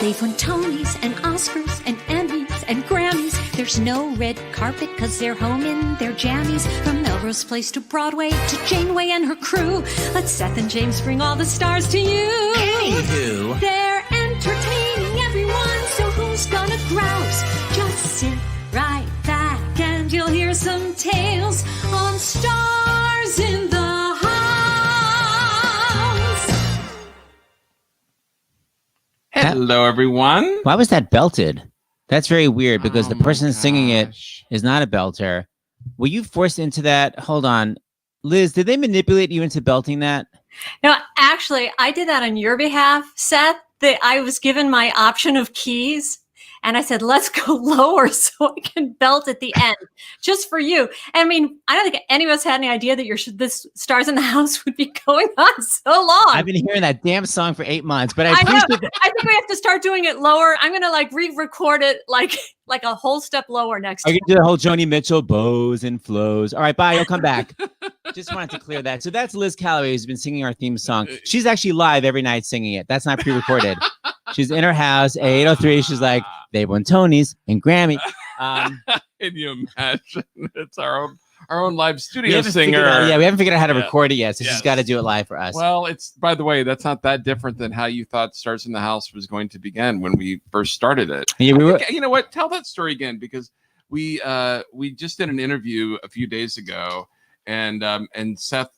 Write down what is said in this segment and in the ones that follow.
They've won Tonys and Oscars and Emmys and Grammys. There's no red carpet because they're home in their jammies. From Melrose Place to Broadway to Janeway and her crew. Let Seth and James bring all the stars to you. Anywho. They're entertaining everyone, so who's gonna grouse? Just sit right back and you'll hear some tales on Stars in the House. Hello, everyone. Why was that belted? That's very weird because the person singing it is not a belter. Were you forced into that? Hold on. Liz, did they manipulate you into belting that? No, actually, I did that on your behalf, Seth. I was given my option of keys, and I said, let's go lower so I can belt at the end, just for you. I mean, I don't think any of us had any idea that this Stars in the House would be going on so long. I've been hearing that damn song for 8 months, but I know. appreciate that. I think we have to start doing it lower. I'm going to re-record it like a whole step lower next I time. can do the whole Joni Mitchell, bows and flows. All right, bye. You'll come back. Just wanted to clear that. So that's Liz Callaway, who's been singing our theme song. She's actually live every night singing it. That's not pre-recorded. She's in her house at 8:03. She's like, they won Tonys and Grammy. Can you imagine? It's our own live studio singer. We haven't figured out how to record it yet, so she's got to do it live for us. Well, it's, by the way, that's not that different than how you thought Stars in the House was going to begin when we first started it. Yeah, you know what? Tell that story again, because we just did an interview a few days ago, and Seth,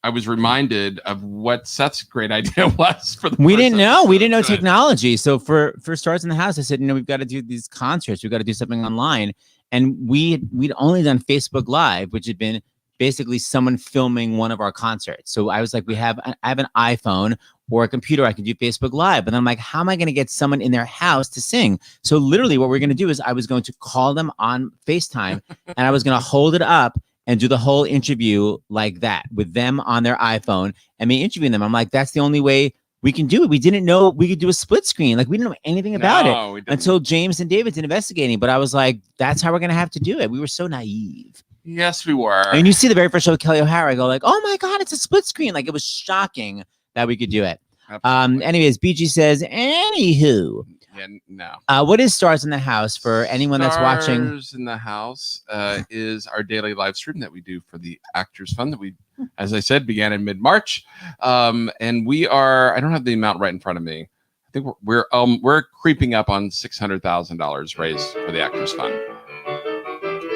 I was reminded of what Seth's great idea was for the. We didn't know technology. So for Stars in the House, I said, we've got to do these concerts. We've got to do something online. And we'd only done Facebook Live, which had been basically someone filming one of our concerts. So I was like, I have an iPhone or a computer. I can do Facebook Live. But I'm like, how am I going to get someone in their house to sing? So literally what we're going to do is I was going to call them on FaceTime and I was going to hold it up and do the whole interview like that with them on their iPhone and me interviewing them. I'm like, that's the only way we can do it. We didn't know we could do a split screen. Like, we didn't know anything about it until James and David did investigating. But I was like, that's how we're going to have to do it. We were so naive. Yes, we were. And you see the very first show with Kelly O'Hara, I go like, oh my God, it's a split screen. Like, it was shocking that we could do it. Anyways, BG says, anywho. Yeah, no. What is Stars in the House for anyone that's watching? Stars in the House is our daily live stream that we do for the Actors Fund that we, as I said, began in mid-March. And we are, I don't have the amount right in front of me. I think we're creeping up on $600,000 raised for the Actors Fund.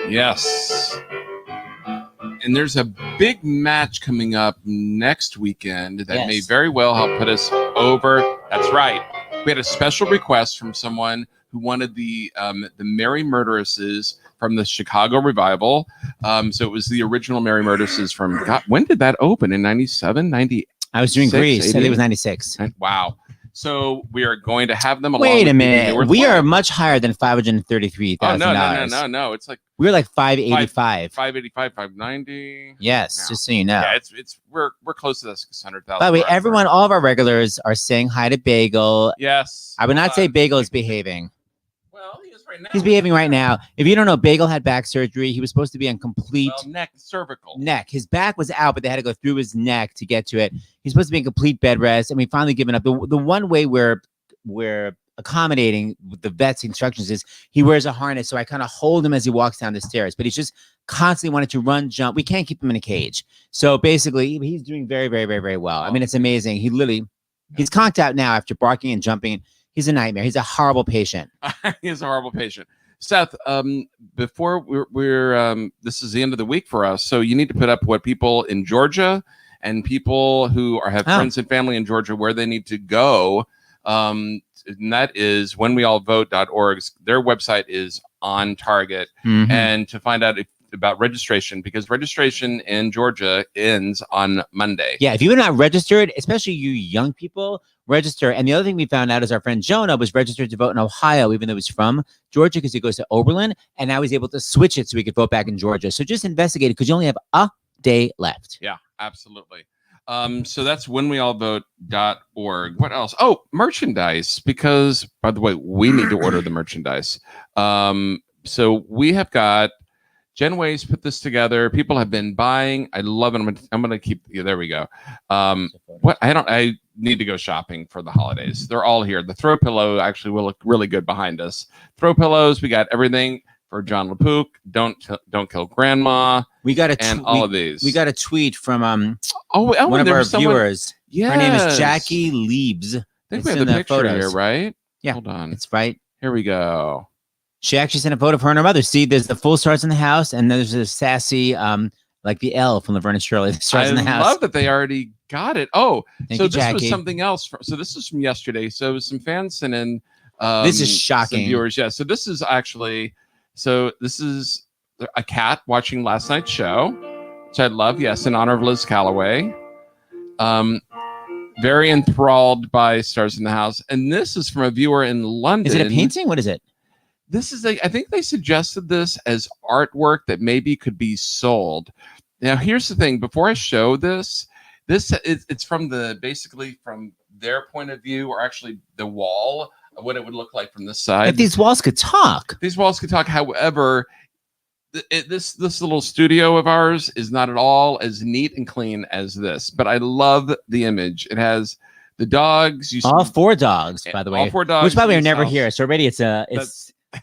Yes. And there's a big match coming up next weekend that may very well help put us over. That's right. We had a special request from someone who wanted the Merry Murderesses from the Chicago revival. So it was the original Merry Murderesses from, God, when did that open? In 97, 90? I was doing Grease. I think it was 96. Wow. So we are going to have them along. Wait a minute. We are much higher than $533,000. Oh, no. It's like we're like 585. 585, 590. Yes, just so you know. Yeah, we're close to the 600,000. By the way, all of our regulars are saying hi to Bagel. Yes. I would not say Bagel is behaving. Well, he is right now. He's behaving right now. If you don't know, Bagel had back surgery. He was supposed to be on complete cervical neck. His back was out, but they had to go through his neck to get to it. He's supposed to be in complete bed rest, and we finally given up. The one way we're accommodating with the vet's instructions is he wears a harness, so I kind of hold him as he walks down the stairs, but he's just constantly wanted to run, jump. We can't keep him in a cage. So basically he's doing very, very, very, very well. I mean, it's amazing. He's conked out now after barking and jumping. He's a nightmare. He's a horrible patient. He is a horrible patient. Seth, before we're this is the end of the week for us, so you need to put up what people in Georgia and people who have friends and family in Georgia where they need to go. And that is whenweallvote.org. Their website is on target. And to find out about registration, because registration in Georgia ends on Monday. Yeah, if you're not registered, especially you young people, register. And the other thing we found out is our friend Jonah was registered to vote in Ohio, even though he's from Georgia, because he goes to Oberlin, and now he's able to switch it so he could vote back in Georgia. So just investigate it, because you only have a day left. Yeah, absolutely. So that's whenweallvote.org. What else? Oh, merchandise, because, by the way, we need to order the merchandise. So we have got Jen Ways put this together. People have been buying. I love it. I'm gonna keep. Yeah, there we go. need to go shopping for the holidays. They're all here. The throw pillow actually will look really good behind us. Throw pillows. We got everything for John Lapook. Don't kill grandma. We got a and all of these. We got a tweet from one of our viewers. Yes. Her name is Jackie Liebs. I think we have the picture here, right? Yeah. Hold on. It's right. Here we go. She actually sent a photo of her and her mother. See, there's the full Stars in the House, and there's a sassy, like the L from Laverne and Shirley. The Stars in the House. I love that they already got it. Oh, Thank so you, this Jackie. was something else. So this is from yesterday. So some fans sent in. This is shocking. Some viewers, yeah. So this is actually. So this is a cat watching last night's show, which I love. Yes, in honor of Liz Callaway. Very enthralled by Stars in the House, and this is from a viewer in London. Is it a painting? What is it? This is I think they suggested this as artwork that maybe could be sold. Now, here's the thing. Before I show this it's from basically from their point of view, or actually the wall, what it would look like from this side. If these walls could talk. These walls could talk. However, this little studio of ours is not at all as neat and clean as this. But I love the image. It has the dogs. All 4 dogs, by the way. All 4 dogs. Which probably are never here. So already it's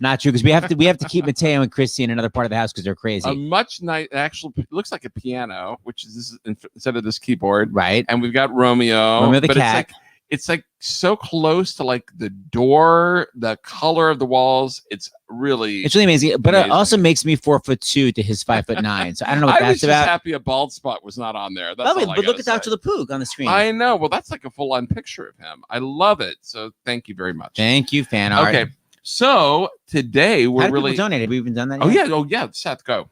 not true, because we have to keep Mateo and Christy in another part of the house because they're crazy. A much nice, actually, it looks like a piano, which is this instead of this keyboard, right? And we've got Romeo the cat. It's like so close to like the door, the color of the walls. It's really amazing. But it also makes me 4'2" to his 5'9". So I don't know what I that's was just about. happy a bald spot was not on there. That's Oh, wait, all I but look gotta at Dr. say. Lapook on the screen. I know. Well, that's like a full-on picture of him. I love it. So thank you very much. Thank you, fan art. Okay. So today we're really donated. We even done that. Yet? Oh yeah. Seth, go.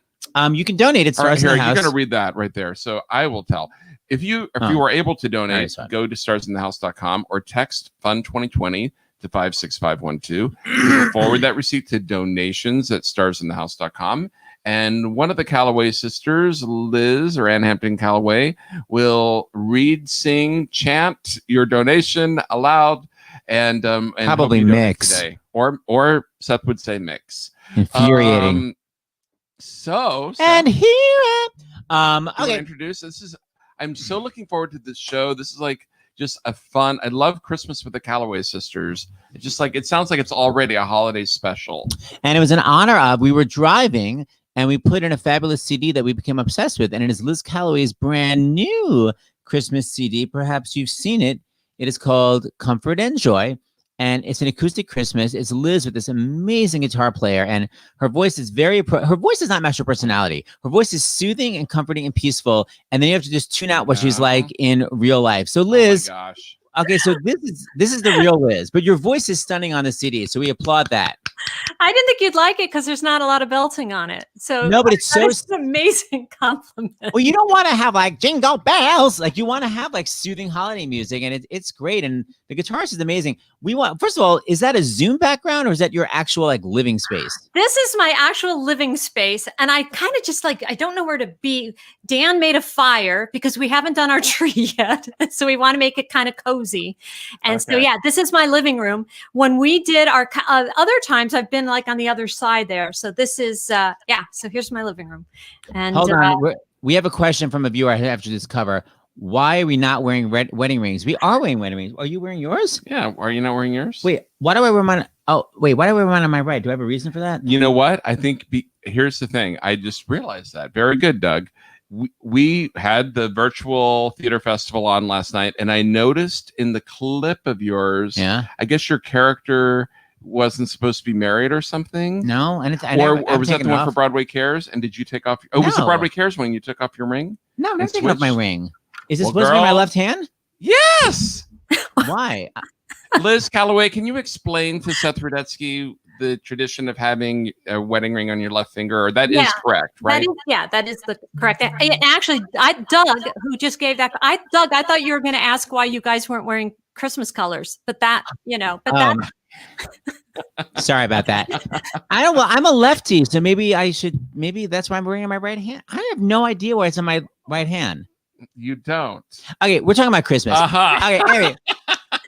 You can donate at Stars in the House. You're going to read that right there. So I will tell. If you are able to donate, go to StarsInTheHouse.com or text Fund 2020 to 56512. Forward that receipt to donations at StarsInTheHouse.com. And one of the Callaway sisters, Liz or Hampton Callaway, will read, sing, chant your donation aloud, and probably mix today. Or Seth would say mix. Infuriating. So Seth, and here okay. Introduce. I'm so looking forward to this show. This is like just a fun. I love Christmas with the Callaway sisters. It's just like it sounds like it's already a holiday special. And it was in honor of, we were driving and we put in a fabulous CD that we became obsessed with, and it is Liz Callaway's brand new Christmas CD. Perhaps you've seen it. It is called Comfort and Joy. And it's an acoustic Christmas. It's Liz with this amazing guitar player, and her voice is her voice does not match her personality. Her voice is soothing and comforting and peaceful. And then you have to just tune out what she's like in real life. So Liz, oh my gosh. Okay, so this is the real Liz, but your voice is stunning on the CD, so we applaud that. I didn't think you'd like it because there's not a lot of belting on it. So no, but it's an amazing compliment. Well, you don't want to have like jingle bells, like you want to have like soothing holiday music, and it's great. And the guitarist is amazing. First of all, is that a Zoom background or is that your actual like living space? This is my actual living space, and I kind of just like I don't know where to be. Dan made a fire because we haven't done our tree yet, so we want to make it kind of cozy. And so yeah, this is my living room. When we did our other times, I've been like on the other side there. So this is so here's my living room. And hold on, we have a question from a viewer after this cover. Why are we not wearing red wedding rings? We are wearing wedding rings. Are you wearing yours? Yeah. Are you not wearing yours? Wait, why do I wear mine? Oh, wait, why do I wear mine on my right? Do I have a reason for that? You know what? I think here's the thing. I just realized that. Very good, Doug. We had the virtual theater festival on last night, and I noticed in the clip of yours, I guess your character wasn't supposed to be married or something. No, and or was that the one for Broadway Cares? And did you take off? Oh, was it Broadway Cares when you took off your ring? No, I'm not taking off my ring. Is this supposed to be my left hand? Yes. Why? Liz Callaway, can you explain to Seth Rudetsky the tradition of having a wedding ring on your left finger? Or that is correct, right? That is the correct. And actually, Doug, who just gave that, I thought you were going to ask why you guys weren't wearing Christmas colors, but that, sorry about that. I'm a lefty, so maybe that's why I'm wearing it on my right hand. I have no idea why it's on my right hand. You don't. Okay, we're talking about Christmas. Okay, anyway.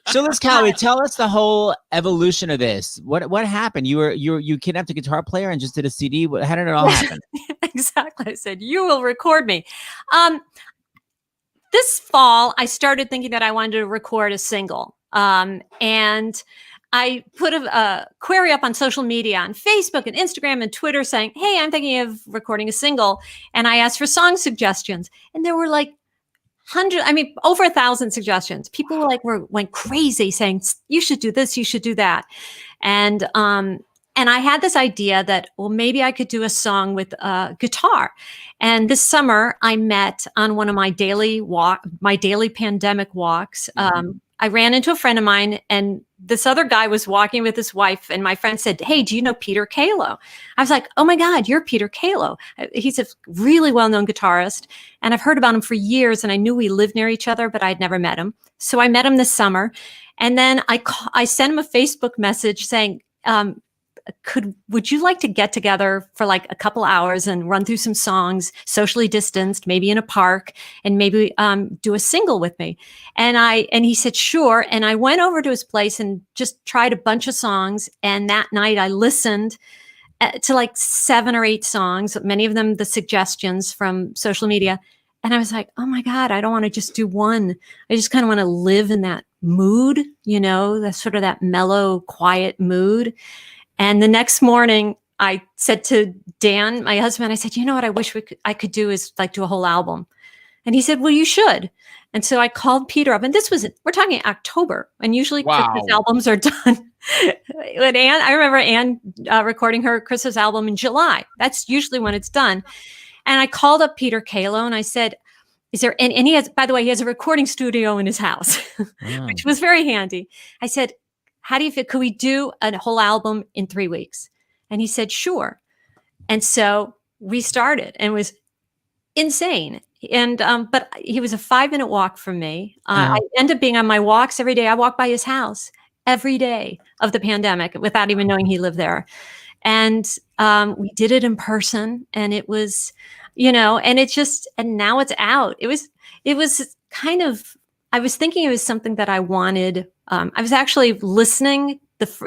So Liz Callaway, tell us the whole evolution of this. What happened? You kidnapped a guitar player and just did a CD. How did it all happen? Exactly. I said, you will record me. this fall, I started thinking that I wanted to record a single. And I put a query up on social media, on Facebook and Instagram and Twitter saying, hey, I'm thinking of recording a single. And I asked for song suggestions. And there were like over 1,000 suggestions. People went crazy saying, you should do this, you should do that. And I had this idea that, well, maybe I could do a song with guitar. And this summer I met on one of my daily pandemic walks. I ran into a friend of mine, and this other guy was walking with his wife, and my friend said, hey, do you know Peter Callaway? I was like, oh my God, you're Peter Callaway. He's a really well-known guitarist, and I've heard about him for years, and I knew we lived near each other, but I'd never met him. So I met him this summer, and then I sent him a Facebook message saying, would you like to get together for like a couple hours and run through some songs, socially distanced, maybe in a park, and maybe do a single with me? And he said, sure. And I went over to his place and just tried a bunch of songs. And that night I listened to like 7 or 8 songs, many of them the suggestions from social media. And I was like, oh my God, I don't want to just do one. I just kind of want to live in that mood, that sort of that mellow, quiet mood. And the next morning, I said to Dan, my husband, I said, you know what I wish I could do is like do a whole album. And he said, well, you should. And so I called Peter up, and we're talking October, and usually Christmas albums are done. I remember Anne recording her Christmas album in July. That's usually when it's done. And I called up Peter Callaway, and I said, is there, and he has, by the way, he has a recording studio in his house, which was very handy. I said, how do you feel? Could we do a whole album in 3 weeks? And he said, sure. And so we started, and it was insane. And, but he was a 5-minute walk from me. I ended up being on my walks every day. I walked by his house every day of the pandemic without even knowing he lived there. And we did it in person, and it was, and and now it's out. It was kind of, I was thinking it was something that I wanted. I was actually listening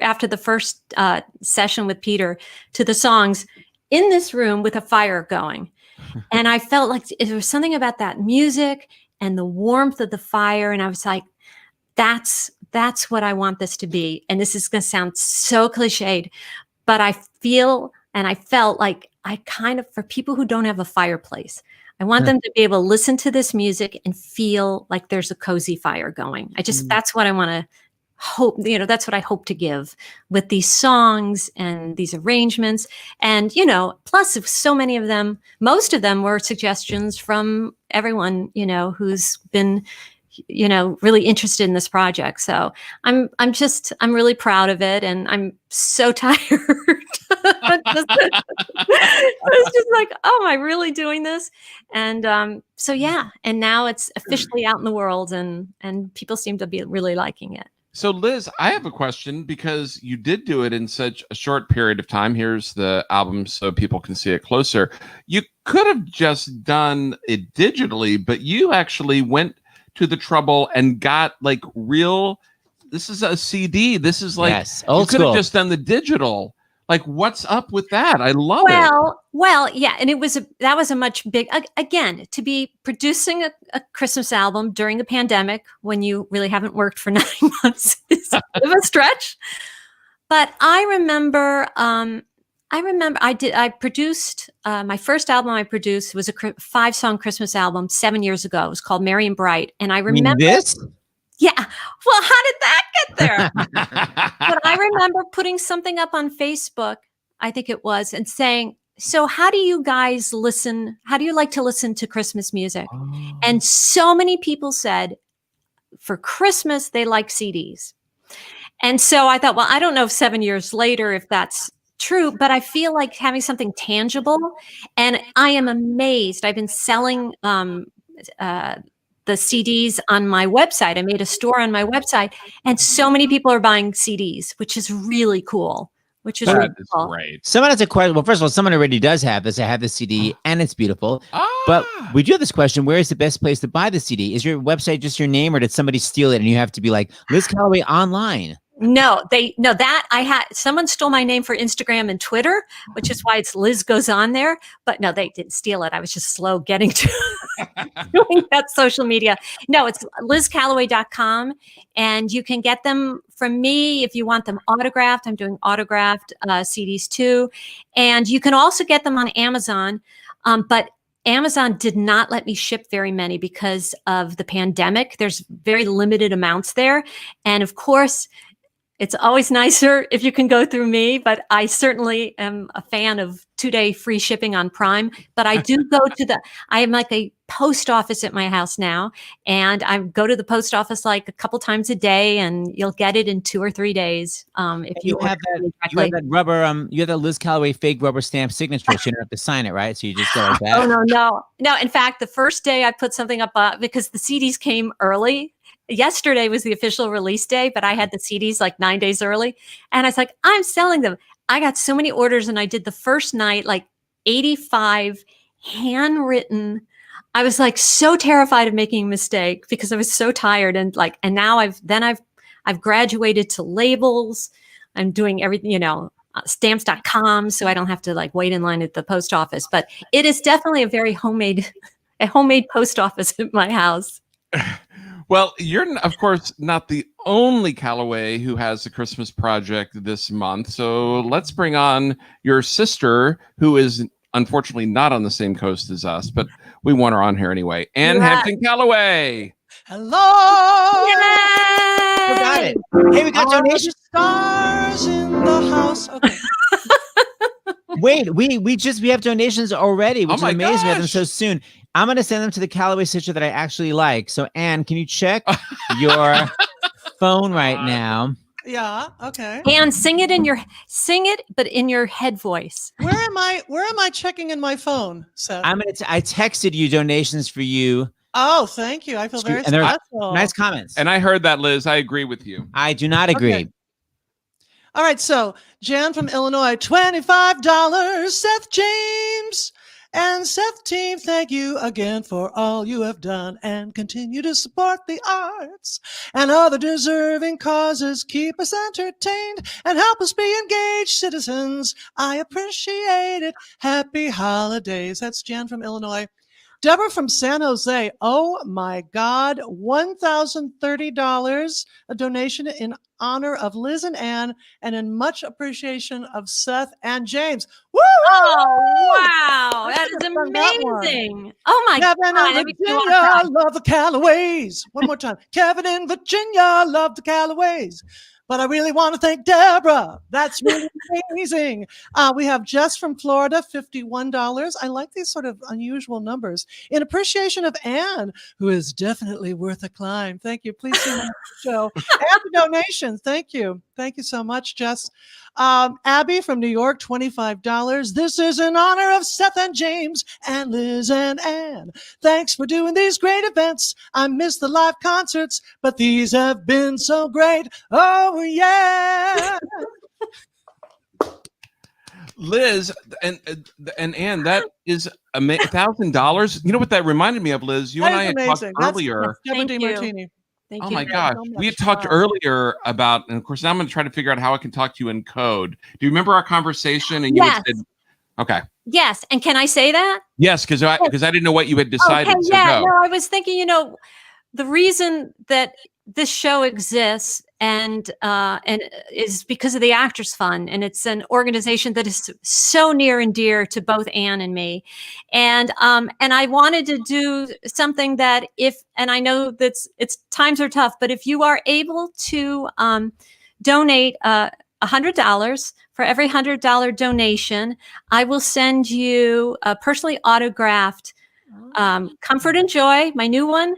after the first session with Peter to the songs in this room with a fire going. And I felt like there was something about that music and the warmth of the fire. And I was like, that's what I want this to be. And this is going to sound so cliched, but I feel and I felt like for people who don't have a fireplace, I want them to be able to listen to this music and feel like there's a cozy fire going. That's what I want to hope, that's what I hope to give with these songs and these arrangements. And, plus so many of them, most of them were suggestions from everyone, who's been, really interested in this project. So I'm really proud of it. And I'm so tired. It's just like, oh, am I really doing this? And so, yeah. And now it's officially out in the world, and people seem to be really liking it. So, Liz, I have a question, because you did do it in such a short period of time. Here's the album so people can see it closer. You could have just done it digitally, but you actually went to the trouble and got like this is a CD. This is like, yes, old you could school. have just done the digital. Like, what's up with that? I love it. Well, yeah. And that was a much big, again, to be producing a Christmas album during the pandemic when you really haven't worked for 9 months is a bit of a stretch. But I remember I produced, my first album I produced was a 5-song Christmas album 7 years ago. It was called Merry and Bright. And I remember this. Yeah. Well, how did that get there? But I remember putting something up on Facebook, I think it was, and saying, so how do you guys listen? How do you like to listen to Christmas music? Oh. And so many people said for Christmas, they like CDs. And so I thought, well, I don't know if 7 years later, if that's true, but I feel like having something tangible. And I am amazed. I've been selling the CDs on my website. I made a store on my website, and so many people are buying CDs, which is really cool. Really cool. Great. Someone has a question. Well, first of all, someone already does have this. I have the CD, and it's beautiful. But we do have this question: where is the best place to buy the CD? Is your website just your name, or did somebody steal it and you have to be like Liz Callaway online? No, someone stole my name for Instagram and Twitter, which is why it's Liz Goes On there. But no, they didn't steal it. I was just slow getting to doing that social media. No, it's lizcallaway.com, and you can get them from me if you want them autographed. I'm doing autographed CDs too, and you can also get them on Amazon, but Amazon did not let me ship very many because of the pandemic. There's very limited amounts there, and of course, it's always nicer if you can go through me, but I certainly am a fan of 2-day free shipping on Prime. But I do go to I am like a post office at my house now, and I go to the post office like a couple times a day, and you'll get it in 2 or 3 days. If you have that rubber, you have that Liz Callaway fake rubber stamp signature. So you don't have to sign it, right? So you just go like that. Oh no. In fact, the first day I put something up because the CDs came early. Yesterday was the official release day, but I had the CDs like 9 days early. And I was like, I'm selling them. I got so many orders, and I did the first night, like 85 handwritten. I was like so terrified of making a mistake because I was so tired. And now I've graduated to labels. I'm doing everything, stamps.com. So I don't have to like wait in line at the post office, but it is definitely a very homemade post office at my house. Well, you're, of course, not the only Callaway who has a Christmas project this month. So let's bring on your sister, who is unfortunately not on the same coast as us, but we want her on here anyway. Anne Hampton Callaway. Hello. Yay! We got it. Hey, we got donations. Stars in the house. Okay. Wait, we have donations already, which is amazing. We have them gosh. so soon. I'm going to send them to the Callaway sister that I actually like. So, Anne, can you check your phone right now? Yeah. Okay. And sing it, but in your head voice. Where am I checking in my phone, Seth? I texted you donations for you. Oh, thank you. I feel very And they're special. nice comments. And I heard that, Liz. I agree with you. I do not agree. Okay. All right. So Jan from Illinois, $25. Seth James. And Seth team, thank you again for all you have done and continue to support the arts and other deserving causes. Keep us entertained and help us be engaged citizens. I appreciate it. Happy holidays. That's Jan from Illinois. Deborah from San Jose. Oh my God. $1,030, a donation in honor of Liz and Anne and in much appreciation of Seth and James. Woo! Oh, wow. That is amazing. Oh my Kevin God. in Virginia love the Callaways. One more time. Kevin in Virginia love the Callaways. But I really want to thank Deborah. That's really amazing. We have Jess from Florida, $51. I like these sort of unusual numbers. In appreciation of Anne, who is definitely worth a climb. Thank you. Please see my show. And the donations. Thank you. Thank you so much, Jess. Abby from New York, $25. This is in honor of Seth and James and Liz and Anne. Thanks for doing these great events. I miss the live concerts, but these have been so great. Oh, yeah. Liz and Anne, that is $1,000. You know what that reminded me of, Liz? You and I had talked earlier. That's Deborah Martini. Thank Oh you. my gosh. so We had much talked fun. earlier about, and of course, now I'm going to try to figure out how I can talk to you in code. Do you remember our conversation? And you Yes. said, okay. Yes. And can I say that? Yes, because I didn't know what you had decided. Okay, So yeah. go. No, I was thinking, the reason that this show exists and is because of the Actors Fund, and it's an organization that is so near and dear to both Anne and me, and I wanted to do something that and I know that it's times are tough, but if you are able to donate $100 for every $100 donation, I will send you a personally autographed Comfort and Joy, my new one.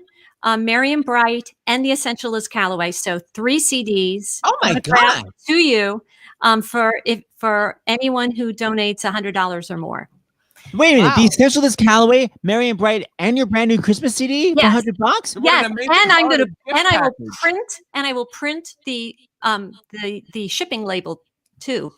Marion Bright and the Essential Liz Callaway. So 3 CDs. Oh my God. To you for anyone who donates $100 or more. Wait a minute. Wow. The Essential Liz Callaway, Marion Bright, and your brand new Christmas CD for Yes. $100? What Yes, an amazing and I'm part gonna of the gift I will print the shipping label too.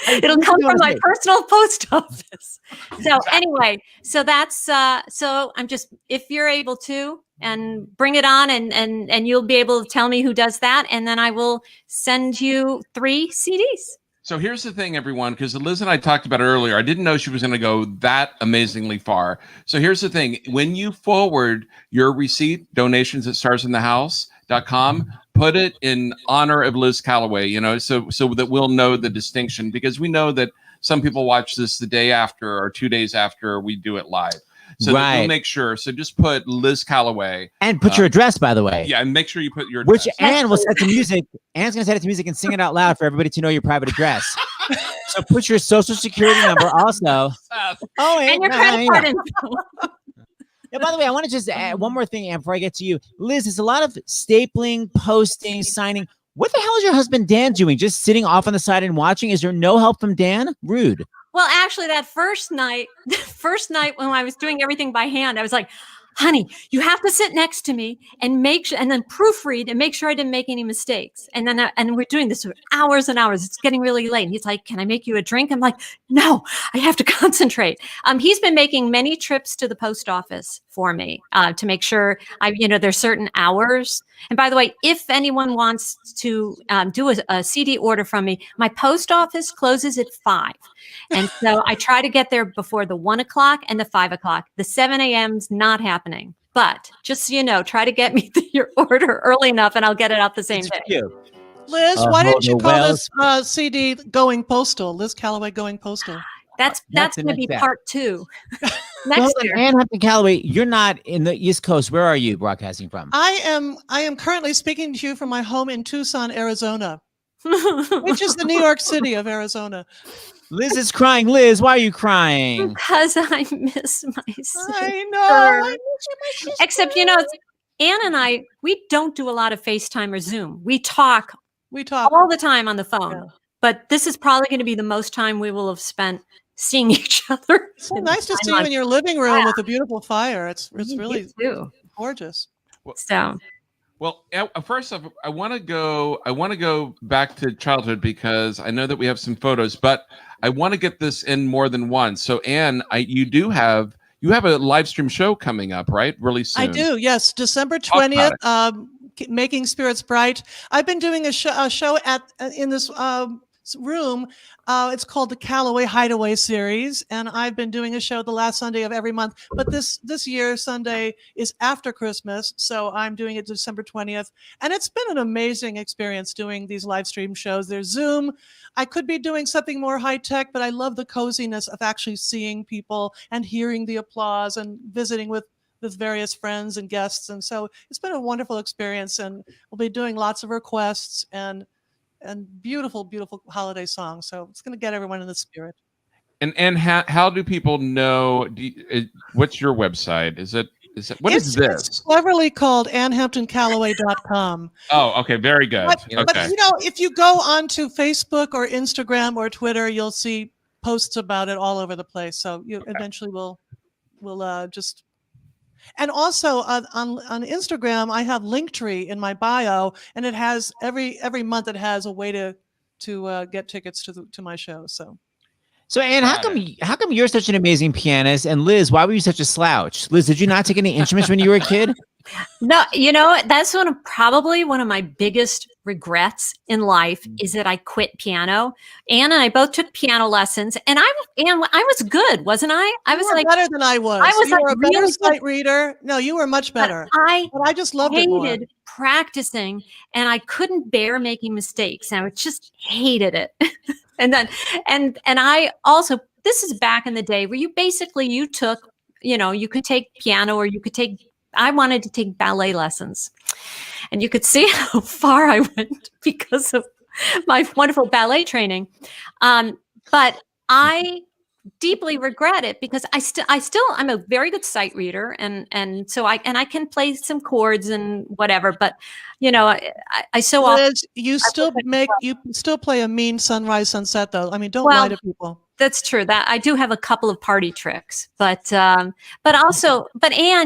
It'll come from my personal post office. So anyway, so that's so I'm just, if you're able to, and bring it on, and you'll be able to tell me who does that, and then I will send you 3 CDs. So here's the thing, everyone, because Liz and I talked about it earlier. I didn't know she was going to go that amazingly far. So here's the thing. When you forward your receipt, donations at StarsInTheHouse.com, put it in honor of Liz Callaway, so that we'll know the distinction, because we know that some people watch this the day after or 2 days after we do it live. So that we'll make sure. So just put Liz Callaway. And put your address, by the way. Yeah, and make sure you put your address. Which Ann will set to music. Ann's going to set it to music and sing it out loud for everybody to know your private address. So put your social security number also. And your credit card info. Yeah, by the way, I want to just add one more thing, Ann, before I get to you. Liz, there's a lot of stapling, posting, signing. What the hell is your husband Dan doing? Just sitting off on the side and watching? Is there no help from Dan? Rude. Well, actually, that first night when I was doing everything by hand, I was like, honey, you have to sit next to me and make sure, and then proofread and make sure I didn't make any mistakes. And then, and we're doing this for hours and hours. It's getting really late. And he's like, can I make you a drink? I'm like, no, I have to concentrate. He's been making many trips to the post office for me to make sure there's certain hours. And by the way, if anyone wants to do a CD order from me, my post office closes at 5. And so I try to get there before the 1 o'clock and the 5 o'clock. The 7 a.m.'s not happening. But just so you know, try to get me your order early enough and I'll get it out the same day. Liz, why didn't you call this CD Going Postal? Liz Callaway Going Postal. That's going to be part 2. Next year. And Hampton Callaway, you're not in the East Coast. Where are you broadcasting from? I am currently speaking to you from my home in Tucson, Arizona, which is the New York City of Arizona. Liz is crying. Liz, why are you crying? Because I miss my sister. I know. I miss you, my sister. Except, Ann and I, we don't do a lot of FaceTime or Zoom. We talk all the time on the phone. Yeah. But this is probably going to be the most time we will have spent seeing each other. It's so nice to see you in your living room with a beautiful fire. It's really gorgeous. Well, first off, I want to go back to childhood because I know that we have some photos, but I want to get this in more than once. So, Ann, you have a live stream show coming up, right? Really soon. I do. Yes, December 20th. Making Spirits Bright. I've been doing a show in this room. It's called the Callaway Hideaway Series, and I've been doing a show the last Sunday of every month. But this year, Sunday is after Christmas, so I'm doing it December 20th. And it's been an amazing experience doing these live stream shows. There's Zoom. I could be doing something more high tech, but I love the coziness of actually seeing people and hearing the applause and visiting with various friends and guests. And so it's been a wonderful experience, and we'll be doing lots of requests and beautiful, beautiful holiday songs. So it's going to get everyone in the spirit. And how do people know? What's your website? It's this? It's cleverly called AnnHamptonCallaway.com. Oh, okay, very good. But if you go onto Facebook or Instagram or Twitter, you'll see posts about it all over the place. So you eventually will just. And also on Instagram, I have Linktree in my bio, and it has every month it has a way to get tickets to my show. So Ann, how come you're such an amazing pianist? And Liz, why were you such a slouch? Liz, did you not take any instruments when you were a kid? No, that's probably one of my biggest regrets in life is that I quit piano. Ann and I both took piano lessons, and I was good, wasn't I? You were better than I was. You were a better sight reader. No, you were much better. But I just loved it more. Hated practicing, and I couldn't bear making mistakes. And I just hated it. and I also, this is back in the day where you took, you could take piano or you could take. I wanted to take ballet lessons, and you could see how far I went because of my wonderful ballet training. But I deeply regret it because I'm a very good sight reader, and so I can play some chords and whatever. But I so often you still play a mean sunrise sunset though. I mean, don't lie to people. That's true. That I do have a couple of party tricks, but Ann,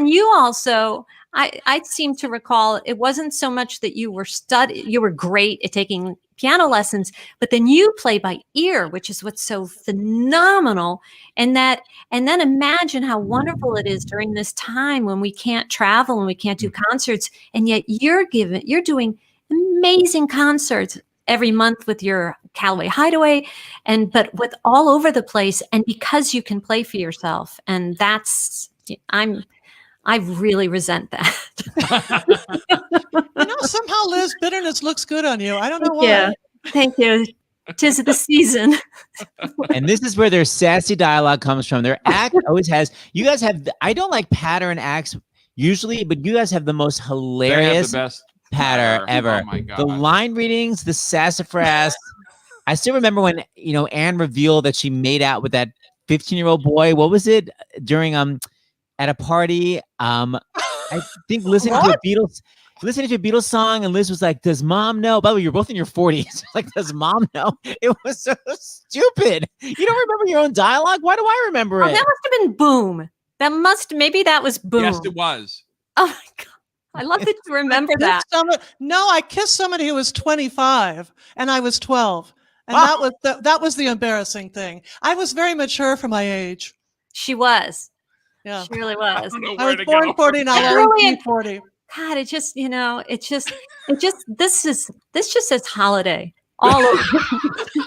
you also, I seem to recall it wasn't so much that you were great at taking piano lessons, but then you play by ear, which is what's so phenomenal. And then imagine how wonderful it is during this time when we can't travel and we can't do concerts, and yet you're doing amazing concerts every month with your Callaway Hideaway, but with all over the place, and because you can play for yourself, and I really resent that. Somehow, Liz, bitterness looks good on you. I don't know why. Yeah, thank you. 'Tis the season. And this is where their sassy dialogue comes from. Their act always has. You guys have. I don't like pattern acts usually, but you guys have the most They have hilarious the best patter ever. Oh my God. The line readings, the sassafras. I still remember when Anne revealed that she made out with that 15-year-old boy. What was it during at a party? I think listening to a Beatles song, and Liz was like, "Does mom know?" By the way, you're both in your 40s. Like, does mom know? It was so stupid. You don't remember your own dialogue? Why do I remember it? That must have been Boom. Maybe that was Boom. Yes, it was. Oh my God. I love that you remember that. I kissed somebody who was 25 and I was 12. And that was the embarrassing thing. I was very mature for my age. She was. Yeah. She really was. I don't know I where was to born go. 40 now. Really? 40. God, this says holiday all over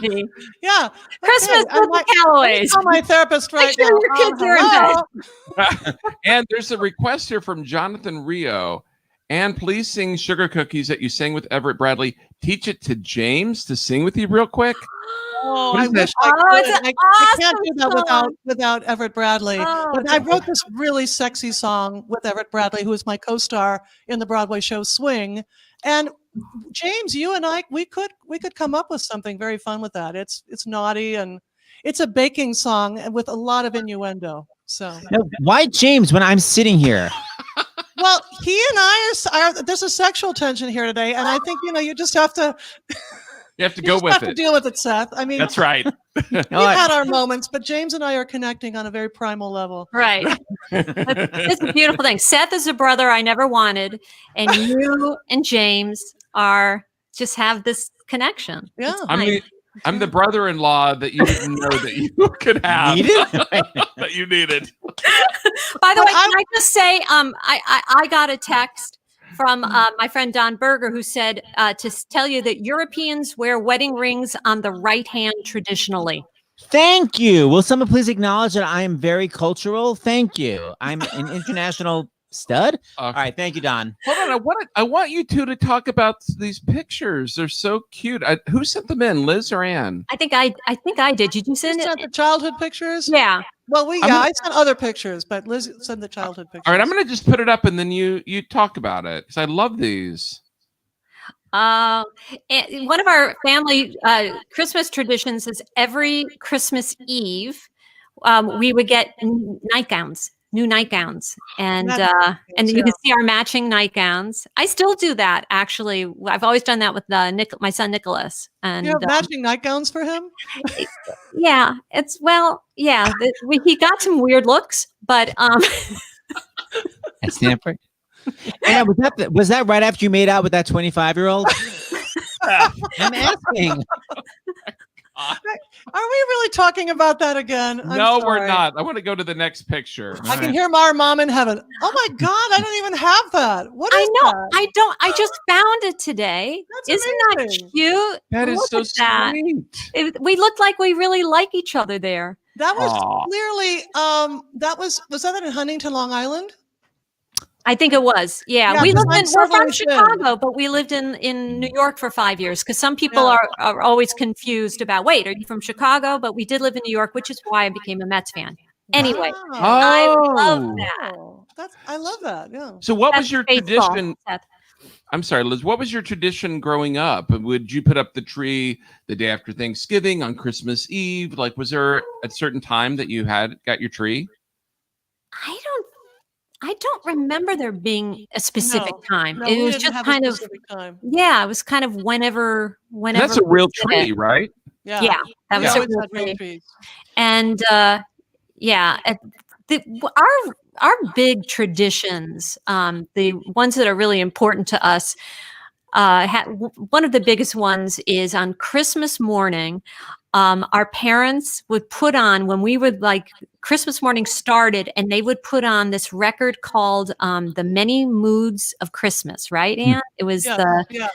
me. Yeah. Christmas Okay, with the Callaways. Call my therapist right Make sure now. your kids are in bed. And there's a request here from Jonathan Rio. And please sing Sugar Cookies that you sang with Everett Bradley. Teach it to James to sing with you real quick. Oh, What I is wish that? I could. it's an I can't do awesome that song. without Everett Bradley. Oh, but I wrote this really sexy song with Everett Bradley, who is my co-star in the Broadway show Swing. And James, you and I, we could come up with something very fun with that. It's naughty and it's a baking song with a lot of innuendo. So No, why James when I'm sitting here? well, he and I are there's a sexual tension here today, and I think you just have to. You have to You go just with have to it. deal with it, Seth. I mean, That's right. we've had our moments, but James and I are connecting on a very primal level. Right. It's a beautiful thing. Seth is a brother I never wanted, and you and James just have this connection. Yeah. It's nice. I'm the brother-in-law that you didn't know that you could have. Needed? That you needed. By the way, can I just say, I got a text from my friend Don Berger who said to tell you that Europeans wear wedding rings on the right hand traditionally. Thank you. Will someone please acknowledge that I am very cultural? Thank you. I'm an international stud. All right. Thank you, Don. Hold on. I want you two to talk about these pictures. They're so cute. Who sent them in, Liz or Anne? I think I did. Did you send You it? sent the childhood pictures? Yeah. Well, I sent other pictures, but Liz sent the childhood pictures. All right, I'm going to just put it up and then you talk about it because I love these. And one of our family Christmas traditions is every Christmas Eve we would get new nightgowns, and you can see our matching nightgowns. I still do that, actually. I've always done that with my son Nicholas. And you have matching nightgowns for him? Yeah, he got some weird looks, but At Stanford. And was that right after you made out with that 25-year-old? I'm asking. Are we really talking about that again? No, we're not. I want to go to the next picture. I can hear our mom in heaven. Oh my God, I don't even have that. What is that? I don't. I just found it today. That's Isn't amazing. that cute? That is Look so at that. sweet. We looked like we really like each other there. That was Aw. clearly was that in Huntington, Long Island? I think it was. Yeah, Yeah, we're I'm from certainly Chicago, but we lived in New York for 5 years because some people are always confused about, wait, are you from Chicago? But we did live in New York, which is why I became a Mets fan. Anyway, Wow. I love Oh. that. Oh, I love that. Yeah. So what was That's your baseball, tradition? Seth. I'm sorry, Liz. What was your tradition growing up? Would you put up the tree the day after Thanksgiving on Christmas Eve? Like, was there a certain time that you got your tree? I don't remember there being a specific time. No, it we was didn't just have a kind of, specific time. yeah, it was kind of whenever. That's a real we did tree, it. right? Yeah. Yeah, that We was a always real had real tree. trees. And our big traditions, the ones that are really important to us, one of the biggest ones is on Christmas morning. Our parents would put on, when we would Christmas morning started, and they would put on this record called The Many Moods of Christmas, right, Anne? It was Yeah.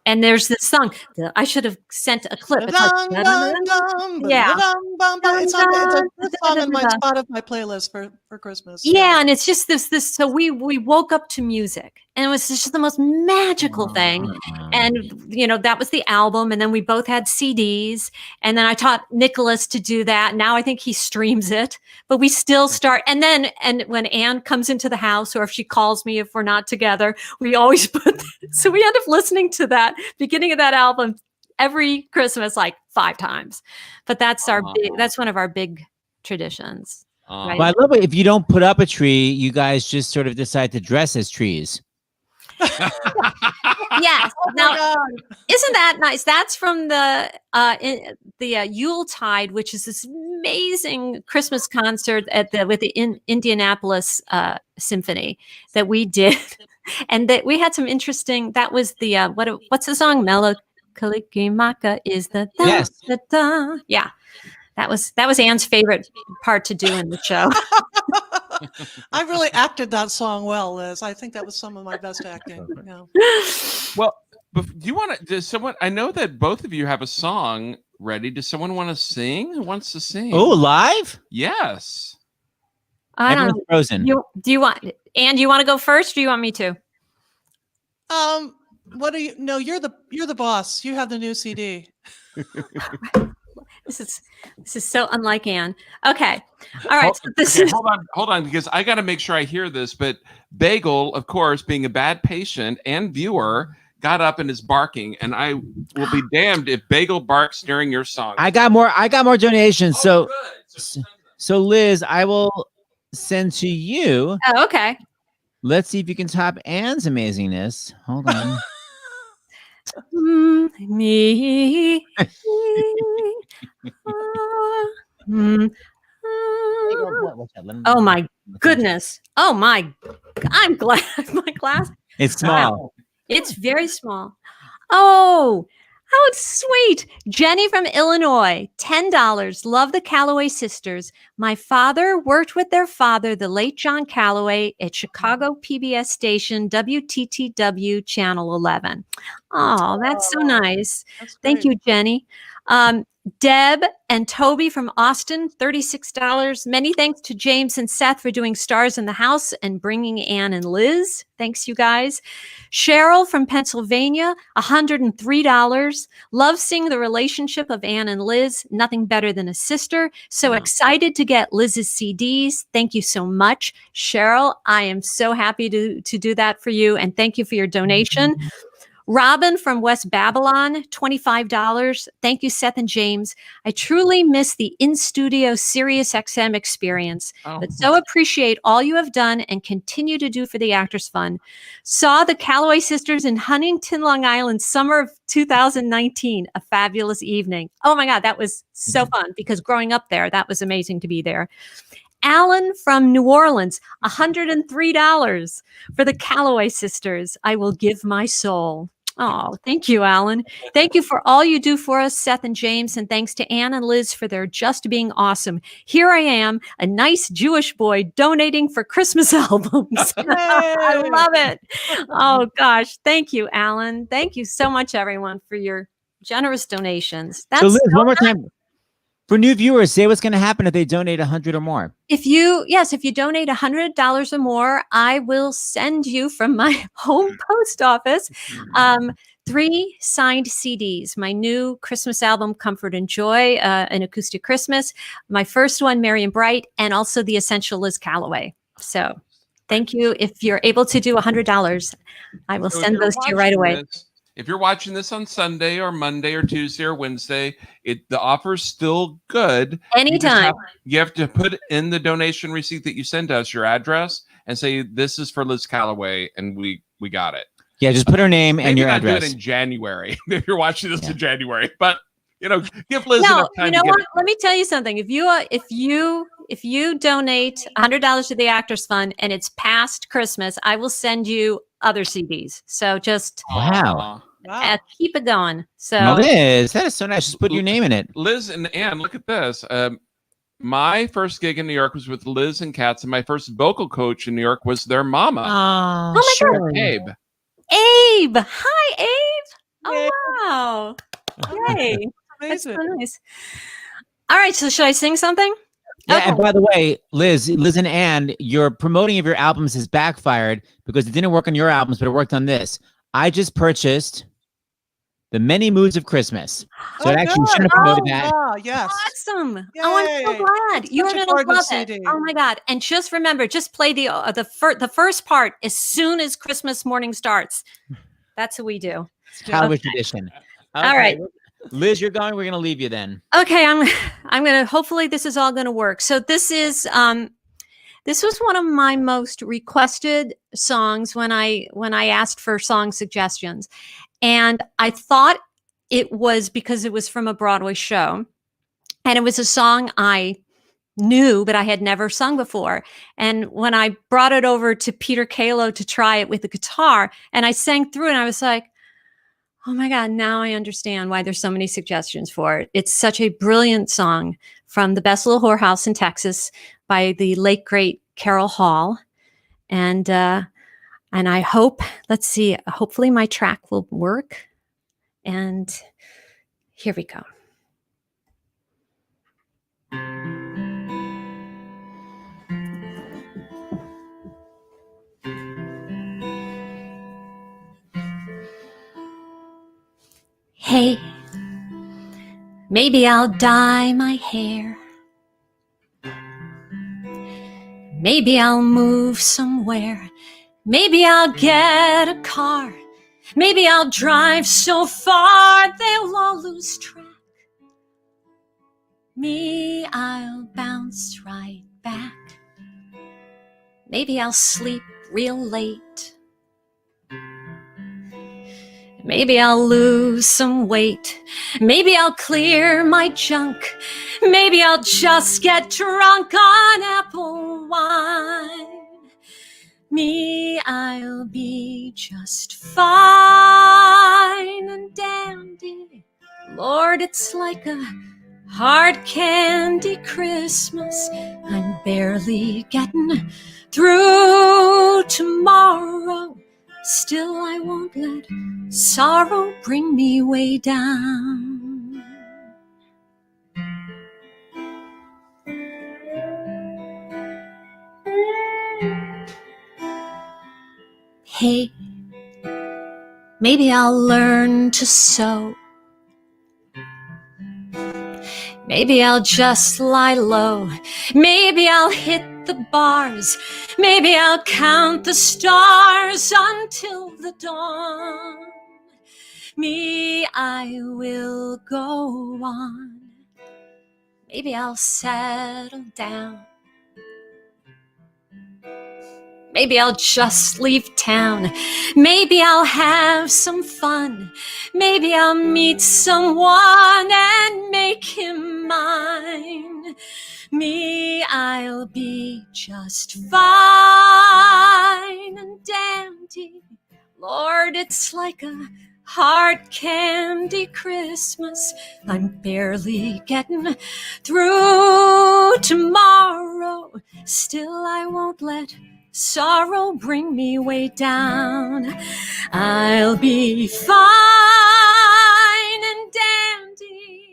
And there's this song. I should have sent a clip. It's like, yeah. It's a good song on my Spotify playlist for Christmas. Yeah, and it's just this. So we woke up to music, and it was just the most magical thing. And that was the album, and then we both had CDs, and then I taught Nicholas to do that. Now I think he streams it, but we still start. And when Anne comes into the house, or if she calls me if we're not together, we always put. So we end up listening to that beginning of that album every Christmas like 5 times. But that's that's one of our big traditions. Right? But I love it. If you don't put up a tree, you guys just sort of decide to dress as trees. Yes. Now, isn't that nice? That's from the Yuletide, which is this amazing Christmas concert with the Indianapolis Symphony that we did, and that we had some interesting. That was the what's the song? Melo Kalikimaka is the da, Yes. da, da. Yeah. That was Anne's favorite part to do in the show. I really acted that song well, Liz. I think that was some of my best acting. Yeah. Well, do you want to? Does someone? I know that both of you have a song ready. Does someone want to sing? Who wants to sing? Oh, live? Yes. I don't Everyone's know. frozen. Do you want? Anne, do you want to go first, or do you want me to? What do you? No, you're the boss. You have the new CD. This is so unlike Anne. Okay. All right. So Hold on, because I got to make sure I hear this. But Bagel, of course, being a bad patient and viewer, got up and is barking, and I will be damned if Bagel barks during your song. I got more donations. Good. So Liz, I will send to you. Oh, okay. Let's see if you can top Anne's amazingness. Hold on. Me. Oh my goodness. Oh my. I'm glad my glass. It's small. It's very small. Oh, how sweet. Jenny from Illinois, $10. Love the Callaway Sisters. My father worked with their father, the late John Callaway, at Chicago PBS station WTTW Channel 11. Oh, that's so nice. Thank you, Jenny. Deb and Toby from Austin, $36. Many thanks to James and Seth for doing Stars in the House and bringing Anne and Liz. Thanks, you guys. Cheryl from Pennsylvania, $103. Love seeing the relationship of Anne and Liz. Nothing better than a sister. So excited to get Liz's CDs. Thank you so much, Cheryl. I am so happy to do that for you. And thank you for your donation. Robin from West Babylon, $25. Thank you, Seth and James. I truly miss the in-studio SiriusXM experience, but so appreciate all you have done and continue to do for the Actors Fund. Saw the Callaway Sisters in Huntington, Long Island, summer of 2019. A fabulous evening. Oh my God, that was so fun because growing up there, that was amazing to be there. Alan from New Orleans, $103 for the Callaway Sisters. I will give my soul. Oh, thank you, Alan. Thank you for all you do for us, Seth and James, and thanks to Anne and Liz for their just being awesome. Here I am, a nice Jewish boy donating for Christmas albums. I love it. Oh, gosh. Thank you, Alan. Thank you so much, everyone, for your generous donations. So Liz, one more time. For new viewers, say what's going to happen if they donate 100 or more. If you donate $100 or more, I will send you from my home post office 3 signed CDs. My new Christmas album, Comfort and Joy, an acoustic Christmas. My first one, Merry and Bright, and also the Essential Liz Callaway. So thank you. If you're able to do $100, I will send those to you right away. If you're watching this on Sunday or Monday or Tuesday or Wednesday, the offer's still good. Anytime. You have to put in the donation receipt that you send us your address and say, this is for Liz Callaway, and we got it. Yeah, just put her name and your address. Do it in January if you're watching this in January. But, give Liz No, enough time you know to what? get it. Let me tell you something. If you donate $100 to the Actors Fund and it's past Christmas, I will send you other CDs. So just Wow. keep it going. So Liz, that is so nice. Just put your name in it. Liz and Anne, look at this. My first gig in New York was with Liz and Katz, and my first vocal coach in New York was their mama. Oh my God. Abe. Abe. Hi, Abe. Oh Wow. Yay. That's so Amazing. nice. All right. So should I sing something? Yeah, Okay. and by the way, Liz and Ann, your promoting of your albums has backfired because it didn't work on your albums, but it worked on this. I just purchased The Many Moods of Christmas. So Oh, it actually good. shouldn't have promoted that. Ah, yes. Awesome. Oh, I'm so Yay. glad. It's You're such a going to gorgeous love it. CD. Oh my God. And just remember, just play the first part as soon as Christmas morning starts. That's what we do. It's Callaway Okay. tradition. All right. Liz, you're going. We're going to leave you then. Okay, I'm gonna hopefully this is all gonna work. So this was one of my most requested songs when I asked for song suggestions. And I thought it was because it was from a Broadway show. And it was a song I knew, but I had never sung before. And when I brought it over to Peter Kalo to try it with the guitar, and I sang through it, and I was like, oh my God, now I understand why there's so many suggestions for it. It's such a brilliant song from The Best Little Whorehouse in Texas by the late, great Carol Hall. And I hope, let's see, hopefully my track will work. And here we go. Hey, maybe I'll dye my hair. Maybe I'll move somewhere. Maybe I'll get a car. Maybe I'll drive so far they'll all lose track. Me, I'll bounce right back. Maybe I'll sleep real late. Maybe I'll lose some weight. Maybe I'll clear my junk. Maybe I'll just get drunk on apple wine. Me, I'll be just fine and dandy. Lord, it's like a hard candy Christmas. I'm barely getting through tomorrow. Still, I won't let sorrow bring me way down. Hey, maybe I'll learn to sew. Maybe I'll just lie low. Maybe I'll hit the bars. Maybe I'll count the stars until the dawn. Me, I will go on. Maybe I'll settle down. Maybe I'll just leave town. Maybe I'll have some fun. Maybe I'll meet someone and make him mine. Me, I'll be just fine and dandy. Lord, it's like a hard candy Christmas. I'm barely getting through tomorrow. Still, I won't let sorrow bring me way down. I'll be fine and dandy.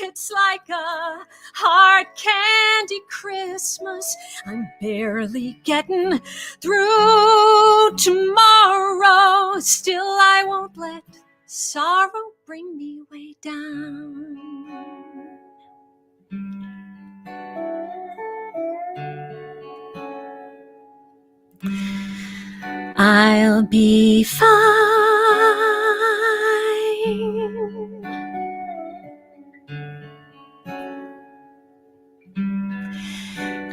It's like a hard candy Christmas. I'm barely getting through tomorrow. Still, I won't let sorrow bring me way down. I'll be fine.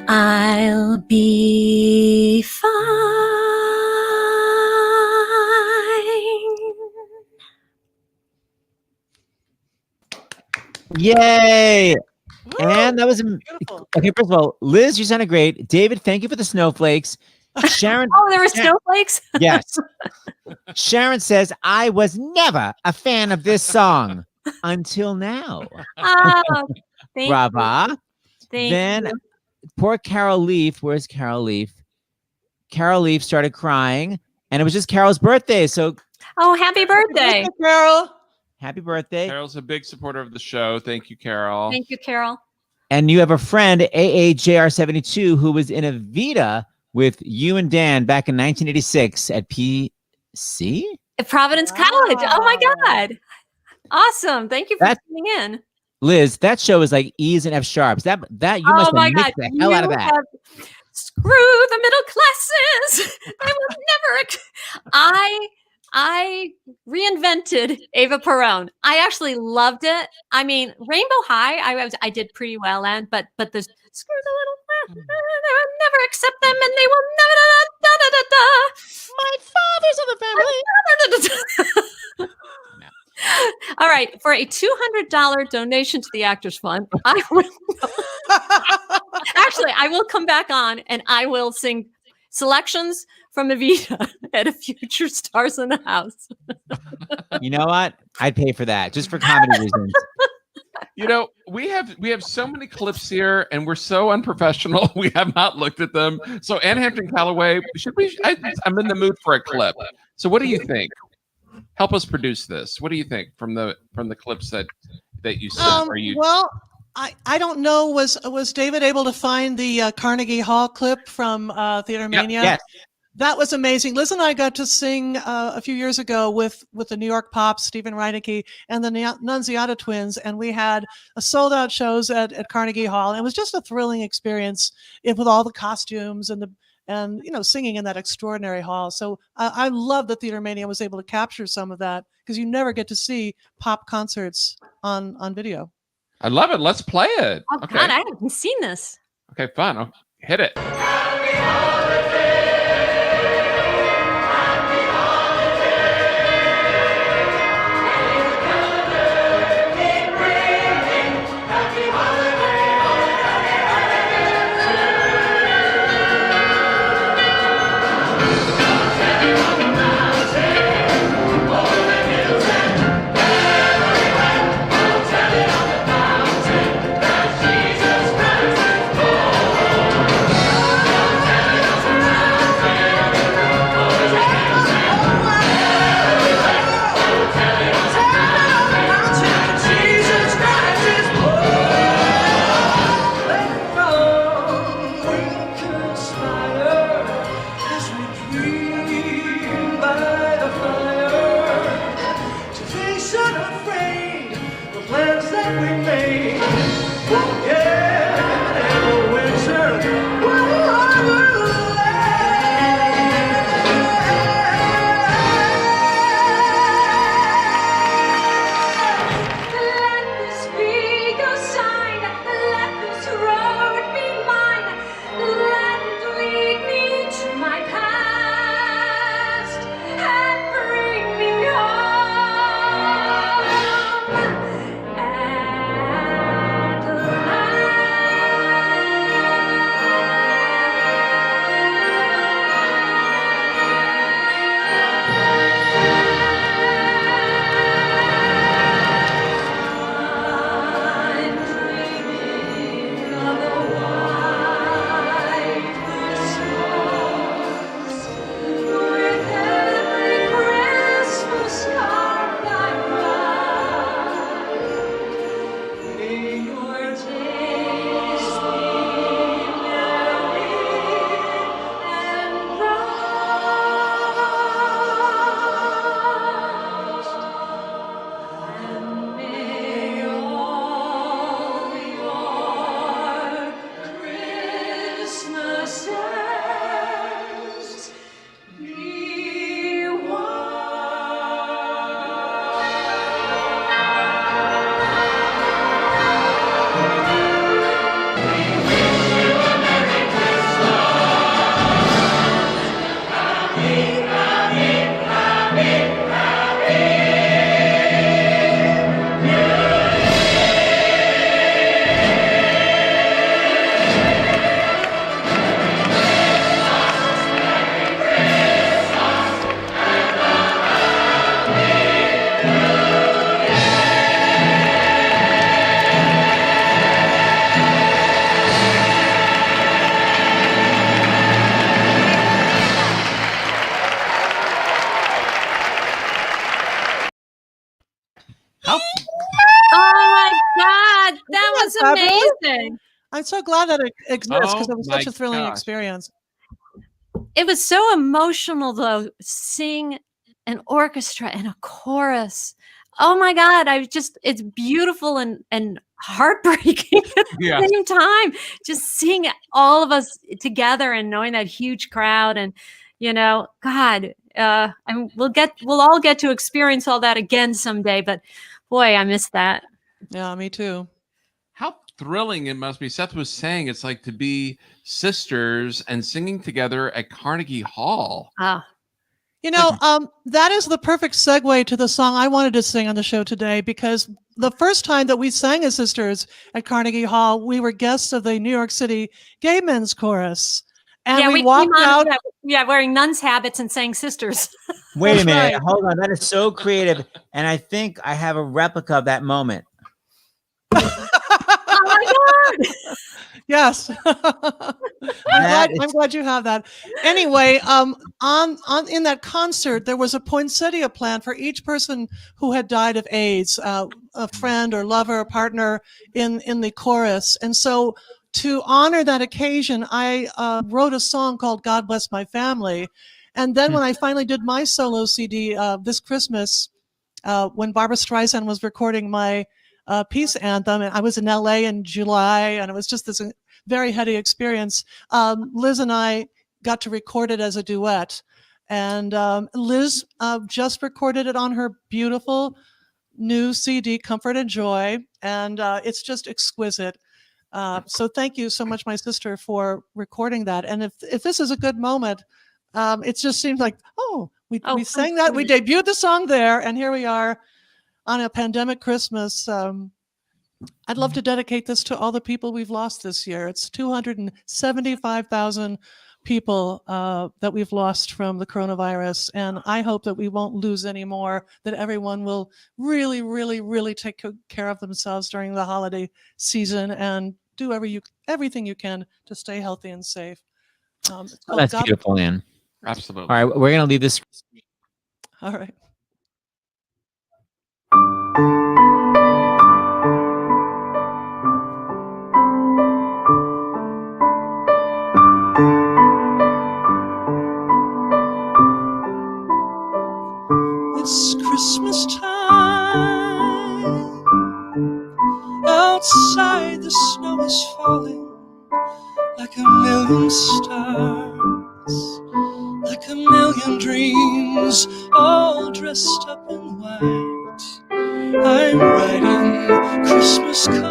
I'll be fine. Yay! Woo! And that was Beautiful. okay. First of all, Liz, you sounded great. David, thank you for the snowflakes. Sharon, Oh, there were snowflakes? yes. Sharon says, I was never a fan of this song until now. Oh, thank Brava. you. Thank Then you. poor Carol Leaf. Where's Carol Leaf? Carol Leaf started crying, and it was just Carol's birthday. So Oh, happy birthday. Carol. Happy birthday. Carol's a big supporter of the show. Thank you, Carol. Thank you, Carol. And you have a friend, AAJR72, who was in a Vita with you and Dan back in 1986 at PC? At Providence College. Oh my God. Awesome. Thank you for tuning in. Liz, that show is like E's and F sharps. That you must have mixed the hell out of that. Screw the middle classes. They will never. I reinvented Ava Perón. I actually loved it. I mean, Rainbow High, I did pretty well in, but the screw the little classes. They will never accept them, and they will never. My father's of the family. All right, for a $200 donation to the Actors Fund, I will actually I will come back on and I will sing selections from Evita at a future Stars in the House. You know what? I'd pay for that just for comedy reasons. You know, we have so many clips here, and we're so unprofessional. We have not looked at them. So, Hampton Callaway, I'm in the mood for a clip. So, what do you think? Help us produce this. What do you think from the clips that you sent? Well, I don't know. Was David able to find the Carnegie Hall clip from Theater Mania? Yes. That was amazing. Liz and I got to sing a few years ago with the New York Pops, Stephen Reinecke, and the Nunziata twins, and we had a sold-out shows at Carnegie Hall. And it was just a thrilling experience with all the costumes and singing in that extraordinary hall. So I love that Theater Mania was able to capture some of that, because you never get to see pop concerts on video. I love it. Let's play it. Oh Okay. God, I haven't seen this. Okay, fun. Oh, hit it. How Oh my God, that was fabulous? amazing. I'm so glad that it exists because Oh it was such my a thrilling gosh. experience. It was so emotional, though, seeing an orchestra and a chorus. Oh my God, it's beautiful and heartbreaking at the Yeah. same time. Just seeing all of us together and knowing that huge crowd and, God, and we'll all get to experience all that again someday. But boy, I miss that. Yeah, me too. How thrilling it must be. Seth was saying it's like to be sisters and singing together at Carnegie Hall. Ah, That is the perfect segue to the song I wanted to sing on the show today, because the first time that we sang as sisters at Carnegie Hall, we were guests of the New York City Gay Men's Chorus. And yeah, we came walked on, out. wearing nuns' habits and sang sisters. Wait That's a minute. right. Hold on. That is so creative. And I think I have a replica of that moment. Oh my God. Yes. I'm glad you have that. Anyway, on in that concert, there was a poinsettia plant for each person who had died of AIDS, a friend or lover or partner in the chorus. And so to honor that occasion, I wrote a song called God Bless My Family. And then when I finally did my solo CD this Christmas, when Barbara Streisand was recording my peace anthem, and I was in LA in July, and it was just this very heady experience. Liz and I got to record it as a duet, and Liz just recorded it on her beautiful new CD, Comfort and Joy, and it's just exquisite. So thank you so much, my sister, for recording that. And if this is a good moment, it just seems like, we sang that, we debuted the song there, and here we are on a pandemic Christmas. I'd love to dedicate this to all the people we've lost this year. It's 275,000 people that we've lost from the coronavirus. And I hope that we won't lose any more, that everyone will really, really, really take care of themselves during the holiday season and do everything you can to stay healthy and safe. That's beautiful, Ann. Absolutely. All right. We're going to leave this. All right. It's Christmas time. Outside the snow is falling like a million stars, like a million dreams, all dressed up in white. I'm writing Christmas cards,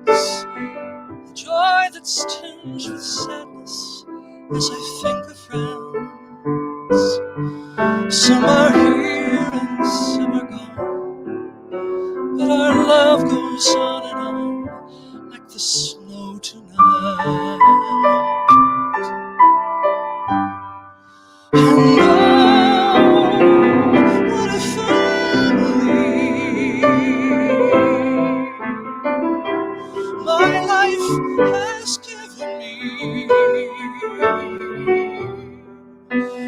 the joy that's tinged with sadness as I think of friends. Some are here and some are gone, but our love goes on and on like the snow tonight. And oh, what a family my life has given me.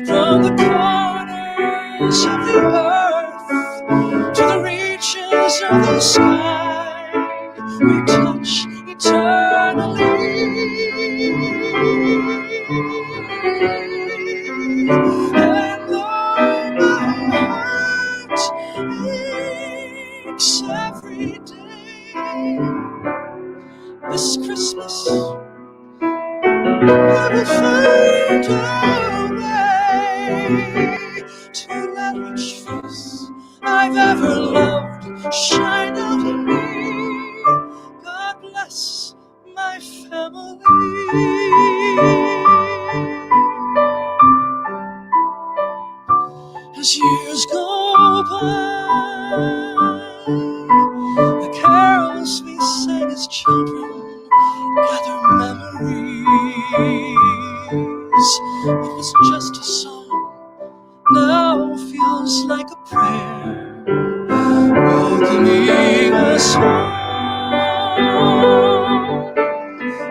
From the corners of the earth to the reaches of the sky, we touch eternally. And though my heart aches every day, this Christmas I will find a way to let each face I've ever loved shine out in me. God bless my family. As years go by, the carols we sang as children gather memories. It was just a song, now feels like a prayer, welcoming us home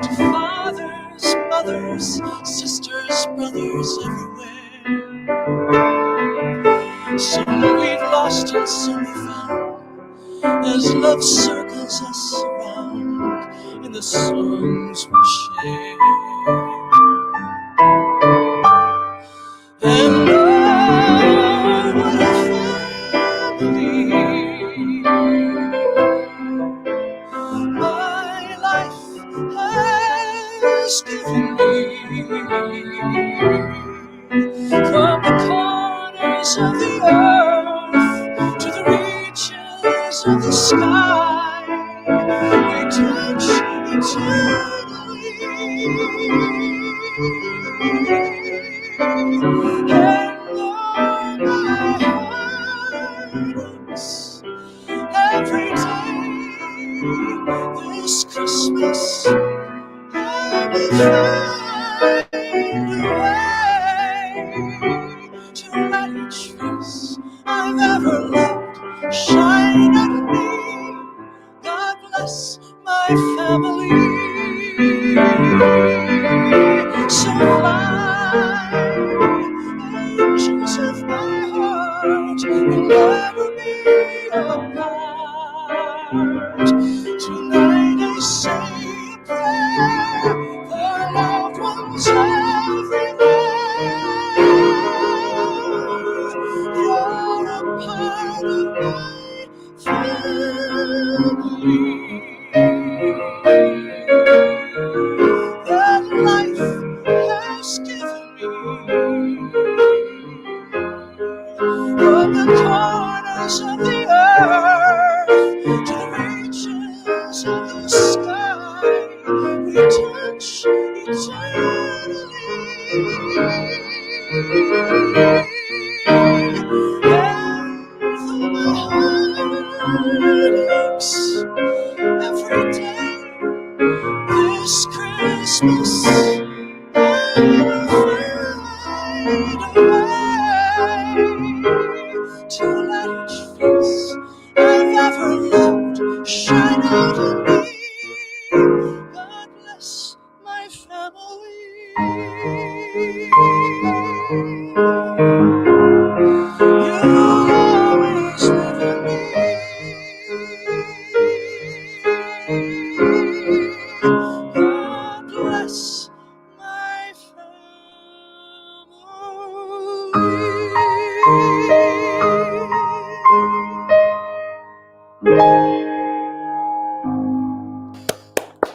to fathers, mothers, sisters, brothers everywhere. Some we've lost and some we found, as love circles us around in the songs we share. And oh, what a family my life has given me. From the corners of the earth to the reaches of the sky, we touch eternally. And though my heart aches every day, this Christmas I will find a way to let each face I've ever loved shine on me. God bless my family. So fly, angels of my heart, we'll never be apart. Tonight I say a prayer for loved ones everywhere. You're a part of my family that life has given me. From the corners of the earth to the reaches of the sky, we touch eternally. And though my heart aches every day, this Christmas I will find a way to let each face I've ever loved shine out on me. God bless my family. You'll always live in me. God bless my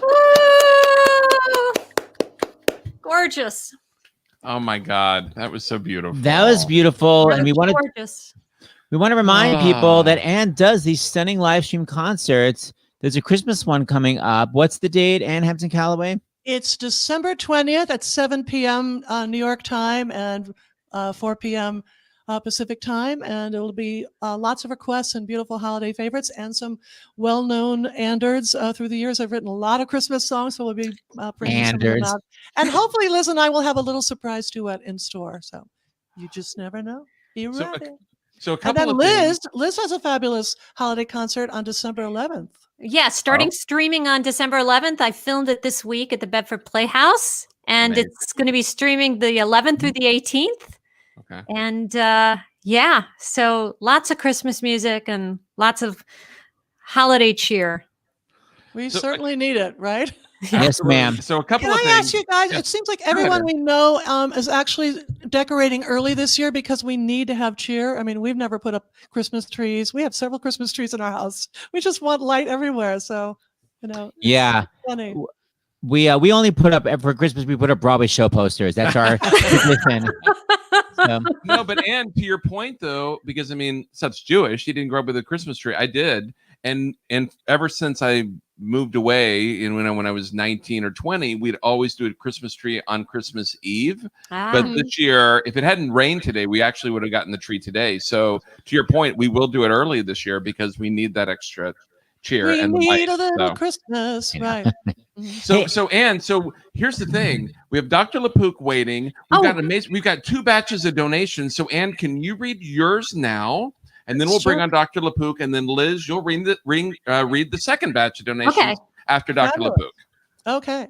Woo! Gorgeous. Oh my God, that was so beautiful. That was beautiful, and we want to Gorgeous. remind people that Anne does these stunning live stream concerts. There's a Christmas one coming up. What's the date, Anne? Hampton Callaway? It's December 20th at 7 p.m. New York time and 4 p.m. Pacific time. And it will be lots of requests and beautiful holiday favorites and some well-known Anders through the years. I've written a lot of Christmas songs, so we'll be bringing some of them Anders. out. And hopefully Liz and I will have a little surprise duet in store. So you just never know. Be ready. So a And couple then of Liz has a fabulous holiday concert on December 11th. Yeah, starting streaming on December 11th. I filmed it this week at the Bedford Playhouse, and Amazing. it's going to be streaming the 11th through the 18th. Okay. And yeah, so lots of Christmas music and lots of holiday cheer. We So- certainly need it, right? Yes, ma'am. So a couple Can of I things. ask you guys? Yeah. It seems like Go ahead, everyone Erin. we know is actually decorating early this year because we need to have cheer. I mean, we've never put up Christmas trees. We have several Christmas trees in our house. We just want light everywhere. So, Yeah. it's funny. We only put up for Christmas. We put up Broadway show posters. That's our tradition. So, No, but Anne, to your point though, because I mean, Seth's Jewish. He didn't grow up with a Christmas tree. I did, and ever since I moved away, and when I was 19 or 20, we'd always do a Christmas tree on Christmas Eve. But this year, if it hadn't rained today, we actually would have gotten the tree today. So to your point, we will do it early this year because we need that extra cheer We and the need light. a little So- Christmas, Yeah. right? So Anne, so here's the thing: we have Dr. Lapook waiting. We've got amazing. We've got 2 batches of donations. So Anne, can you read yours now, and then we'll bring Sure. on Dr. Lapook, and then Liz, you'll read the second batch of donations Okay. after Dr. Fabulous. Lapook. Okay.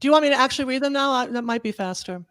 Do you want me to actually read them now? That might be faster.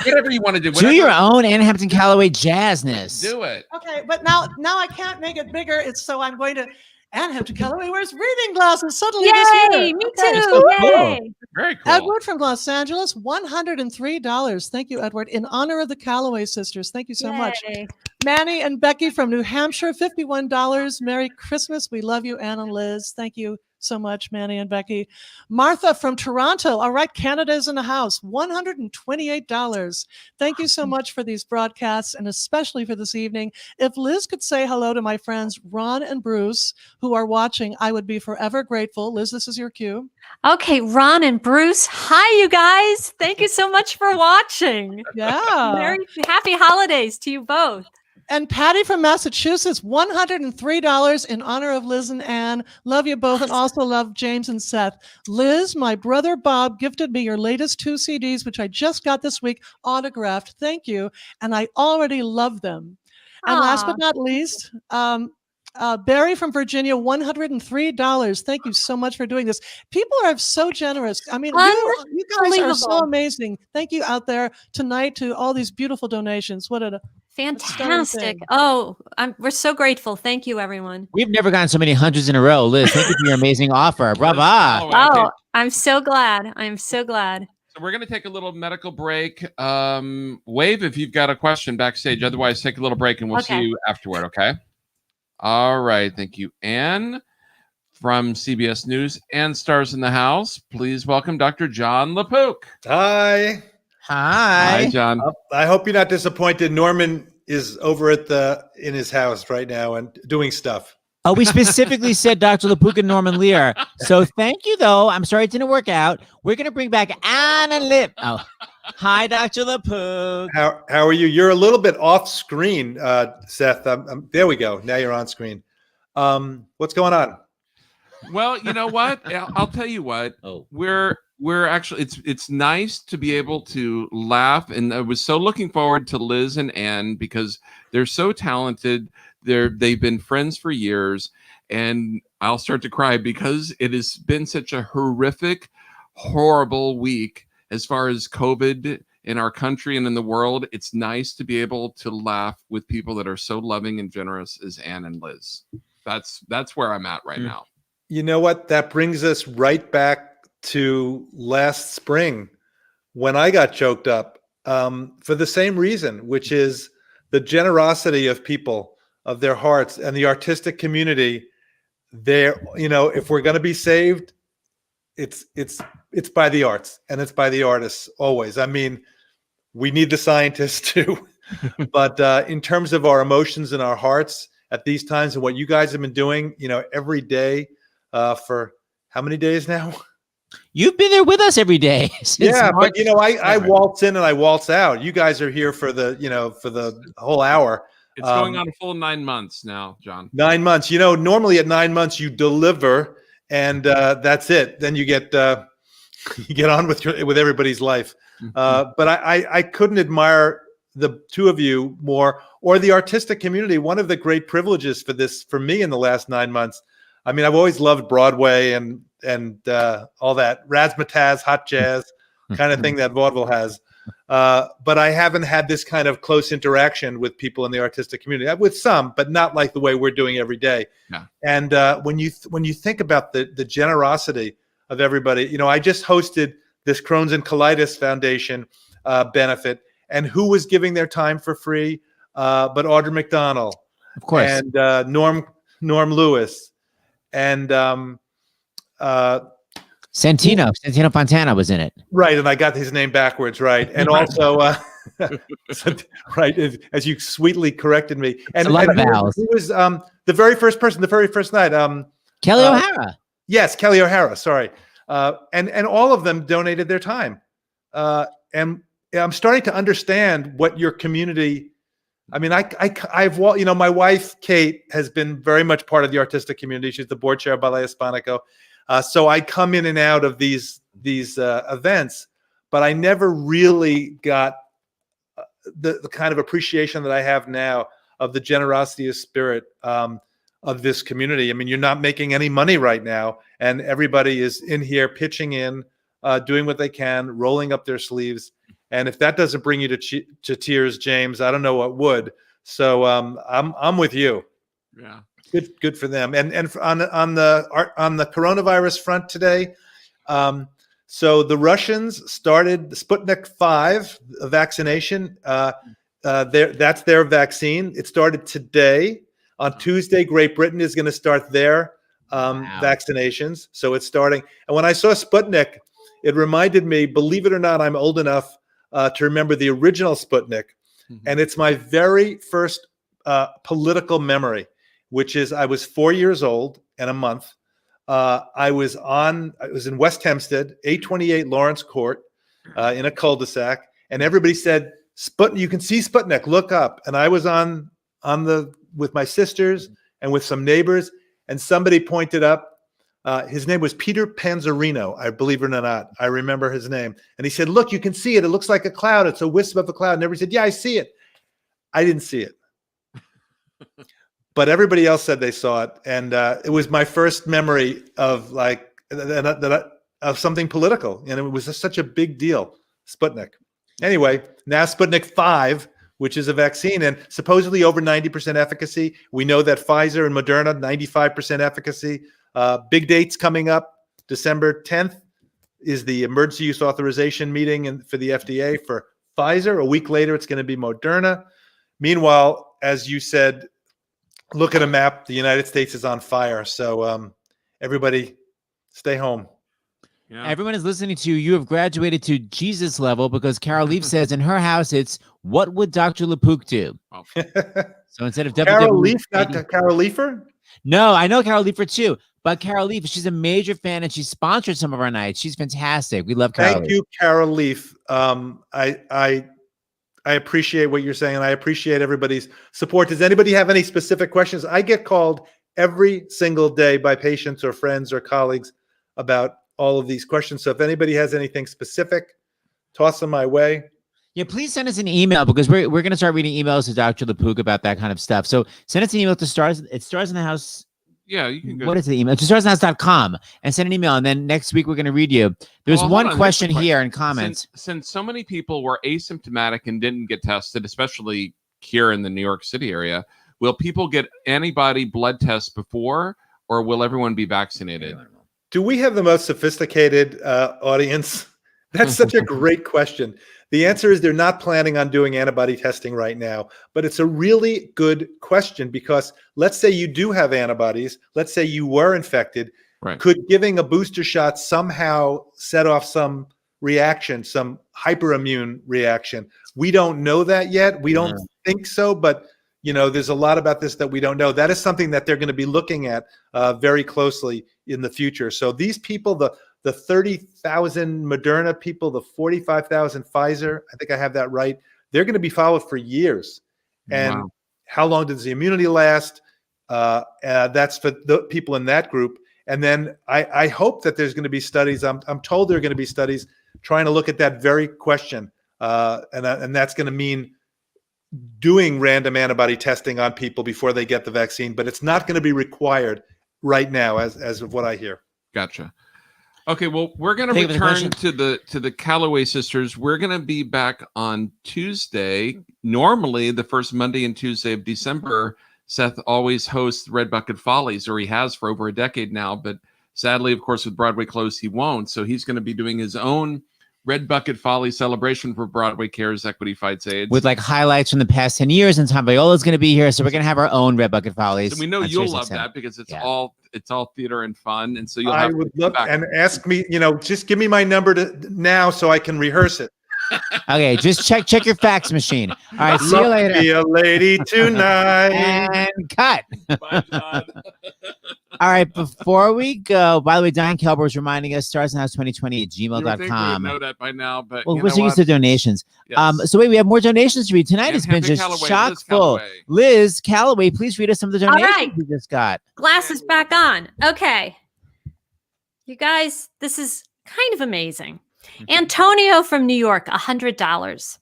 Whatever you want to do. Do your own Hampton Callaway jazzness. Do it. Okay, but now I can't make it bigger. It's so I'm going to. And Hampton Callaway wears reading glasses suddenly this year. Yay! Me Okay. too! so cool. Yay! Very cool. Edward from Los Angeles, $103. Thank you, Edward, in honor of the Callaway sisters. Thank you so much. Yay. Manny and Becky from New Hampshire, $51. Merry Christmas. We love you, Ann and Liz. Thank you so much, Manny and Becky. Martha from Toronto. All right, Canada's in the house. $128. Thank you so much for these broadcasts and especially for this evening. If Liz could say hello to my friends Ron and Bruce who are watching, I would be forever grateful. Liz, this is your cue. Okay, Ron and Bruce. Hi, you guys. Thank you so much for watching. Yeah. Very happy holidays to you both. And Patty from Massachusetts, $103 in honor of Liz and Ann. Love you both and also love James and Seth. Liz, my brother Bob gifted me your latest 2 CDs, which I just got this week, autographed. Thank you. And I already love them. And last but not least, Barry from Virginia, $103. Thank you so much for doing this. People are so generous. I mean, you guys are so amazing. Thank you out there tonight to all these beautiful donations. What a fantastic. Oh, we're so grateful. Thank you, everyone. We've never gotten so many hundreds in a row. Liz, thank you for your amazing offer. Brava. Oh, I'm so glad. I'm so glad. So we're going to take a little medical break. Wave if you've got a question backstage. Otherwise, take a little break and we'll see you afterward, okay? All right. Thank you. Ann from CBS News and Stars in the House. Please welcome Dr. John Lapook. Hi. Hi, John. I hope you're not disappointed. Norman is over in his house right now and doing stuff. Oh, we specifically said Dr. Lapook and Norman Lear. So thank you, though. I'm sorry it didn't work out. We're going to bring back Anna Lip. Oh, hi, Dr. Lapook. How are you? You're a little bit off screen, Seth. There we go. Now you're on screen. What's going on? Well, you know what? I'll tell you what. We're actually it's nice to be able to laugh, and I was so looking forward to Liz and Ann because they're so talented. They've been friends for years, and I'll start to cry because it has been such a horrific, horrible week as far as COVID in our country and in the world. It's nice to be able to laugh with people that are so loving and generous as Ann and Liz. That's where I'm at right now. You know what? That brings us right back to last spring when I got choked up for the same reason, which is the generosity of people, of their hearts, and the artistic community. There, if we're going to be saved, it's by the arts and it's by the artists always. I mean, we need the scientists too, but in terms of our emotions and our hearts at these times and what you guys have been doing, every day for how many days now? You've been there with us every day. Yeah, but I waltz in and I waltz out. You guys are here for the whole hour. It's going on a full 9 months now, John. 9 months. Normally at 9 months you deliver, and that's it. Then you get on with everybody's life. But I couldn't admire the two of you more, or the artistic community. One of the great privileges for me in the last 9 months. I mean, I've always loved Broadway and all that razzmatazz, hot jazz kind of thing that vaudeville has. But I haven't had this kind of close interaction with people in the artistic community. With some, but not like the way we're doing every day. Yeah. And when you think about the generosity of everybody, I just hosted this Crohn's and Colitis Foundation benefit, and who was giving their time for free? But Audra McDonald, of course, and Norm Lewis. And Santino Fontana was in it, right? And I got his name backwards, right? And also, right, as you sweetly corrected me, and who was the very first person, the very first night? Kelly O'Hara. Yes, Kelly O'Hara. Sorry, and all of them donated their time, and I'm starting to understand what your community. I mean, I've my wife Kate has been very much part of the artistic community. She's the board chair of Ballet Hispanico, so I come in and out of these events, but I never really got the kind of appreciation that I have now of the generosity of spirit of this community. I mean, you're not making any money right now, and everybody is in here pitching in, doing what they can, rolling up their sleeves, And if that doesn't bring you to tears, James, I don't know what would. So I'm with you. Yeah. Good for them. And on the coronavirus front today, so the Russians started the Sputnik 5 vaccination. That's their vaccine. It started today. On Tuesday, Great Britain is going to start their vaccinations. So it's starting. And when I saw Sputnik, it reminded me, believe it or not, I'm old enough to remember the original Sputnik. And it's my very first political memory, which is I was 4 years old and a month. I was in West Hempstead, 828 Lawrence Court, in a cul-de-sac, and everybody said, "Sputnik, you can see Sputnik, look up." And I was with my sisters and with some neighbors, and somebody pointed up. His name was Peter Panzerino, I believe it or not. I remember his name. And he said, "Look, you can see it. It looks like a cloud. It's a wisp of a cloud." And everybody said, "Yeah, I see it." I didn't see it. But everybody else said they saw it. And it was my first memory of of something political. And it was just such a big deal, Sputnik. Anyway, now Sputnik 5, which is a vaccine, and supposedly over 90% efficacy. We know that Pfizer and Moderna, 95% efficacy. Big dates coming up. December 10th is the emergency use authorization meeting for the FDA for Pfizer. A week later, it's going to be Moderna. Meanwhile, as you said, look at a map. The United States is on fire. So everybody stay home. Yeah. Everyone is listening to you. You have graduated to Jesus level because Carol Leaf says in her house, it's what would Dr. Lapook do? Oh. So instead of Carol Leaf, not Carol Leafer? No, I know Carol Leafer too. But Carol Leaf, she's a major fan and she sponsored some of our nights. She's fantastic. We love Carol. Thank you, Carol Leaf. I appreciate what you're saying, and I appreciate everybody's support. Does anybody have any specific questions? I get called every single day by patients or friends or colleagues about all of these questions. So if anybody has anything specific, toss them my way. Yeah, please send us an email because we're going to start reading emails to Dr. Lapook about that kind of stuff. So send us an email to StarsInTheHouse. Yeah, you can go. What is the email? To StarsInTheHouse.com and send an email. And then next week, we're going to read you. There's one question here in comments. Since so many people were asymptomatic and didn't get tested, especially here in the New York City area, will people get antibody blood tests before, or will everyone be vaccinated? Do we have the most sophisticated audience? That's such a great question. The answer is they're not planning on doing antibody testing right now, but it's a really good question because let's say you do have antibodies. Let's say you were infected. Right. Could giving a booster shot somehow set off some reaction, some hyperimmune reaction? We don't know that yet. We don't think so, but there's a lot about this that we don't know. That is something that they're going to be looking at very closely in the future. So these people, the 30,000 Moderna people, the 45,000 Pfizer, I think I have that right. They're going to be followed for years. And how long does the immunity last? That's for the people in that group. And then I hope that there's going to be studies. I'm told there are going to be studies trying to look at that very question. And that's going to mean doing random antibody testing on people before they get the vaccine. But it's not going to be required right now, as of what I hear. Gotcha. Okay, well, we're going to return to the Callaway Sisters. We're going to be back on Tuesday. Normally, the first Monday and Tuesday of December, Seth always hosts Red Bucket Follies, or he has for over a decade now. But sadly, of course, with Broadway closed, he won't. So he's going to be doing his own Red Bucket Folly celebration for Broadway Cares Equity Fights AIDS. With highlights from the past 10 years, and Tom Viola's going to be here. So we're going to have our own Red Bucket Follies. So we know you'll love that because it's all theater and fun. And so you'll I would love and ask me, just give me my number now so I can rehearse it. Okay, just check your fax machine. All right, see you later. Be a lady tonight. And cut. Bye, John. All right, before we go, by the way, Diane Kelber is reminding us, StarsInTheHouse2020 at You would think we would gmail.com. know that by now, but Well, we're used to donations. Yes. So wait, we have more donations to read. Tonight And has been Hampton just Callaway, chock Liz full. Callaway. Liz Callaway, please read us some of the donations right. we just got. Glasses back on. Okay. You guys, this is kind of amazing. Antonio from New York, $100.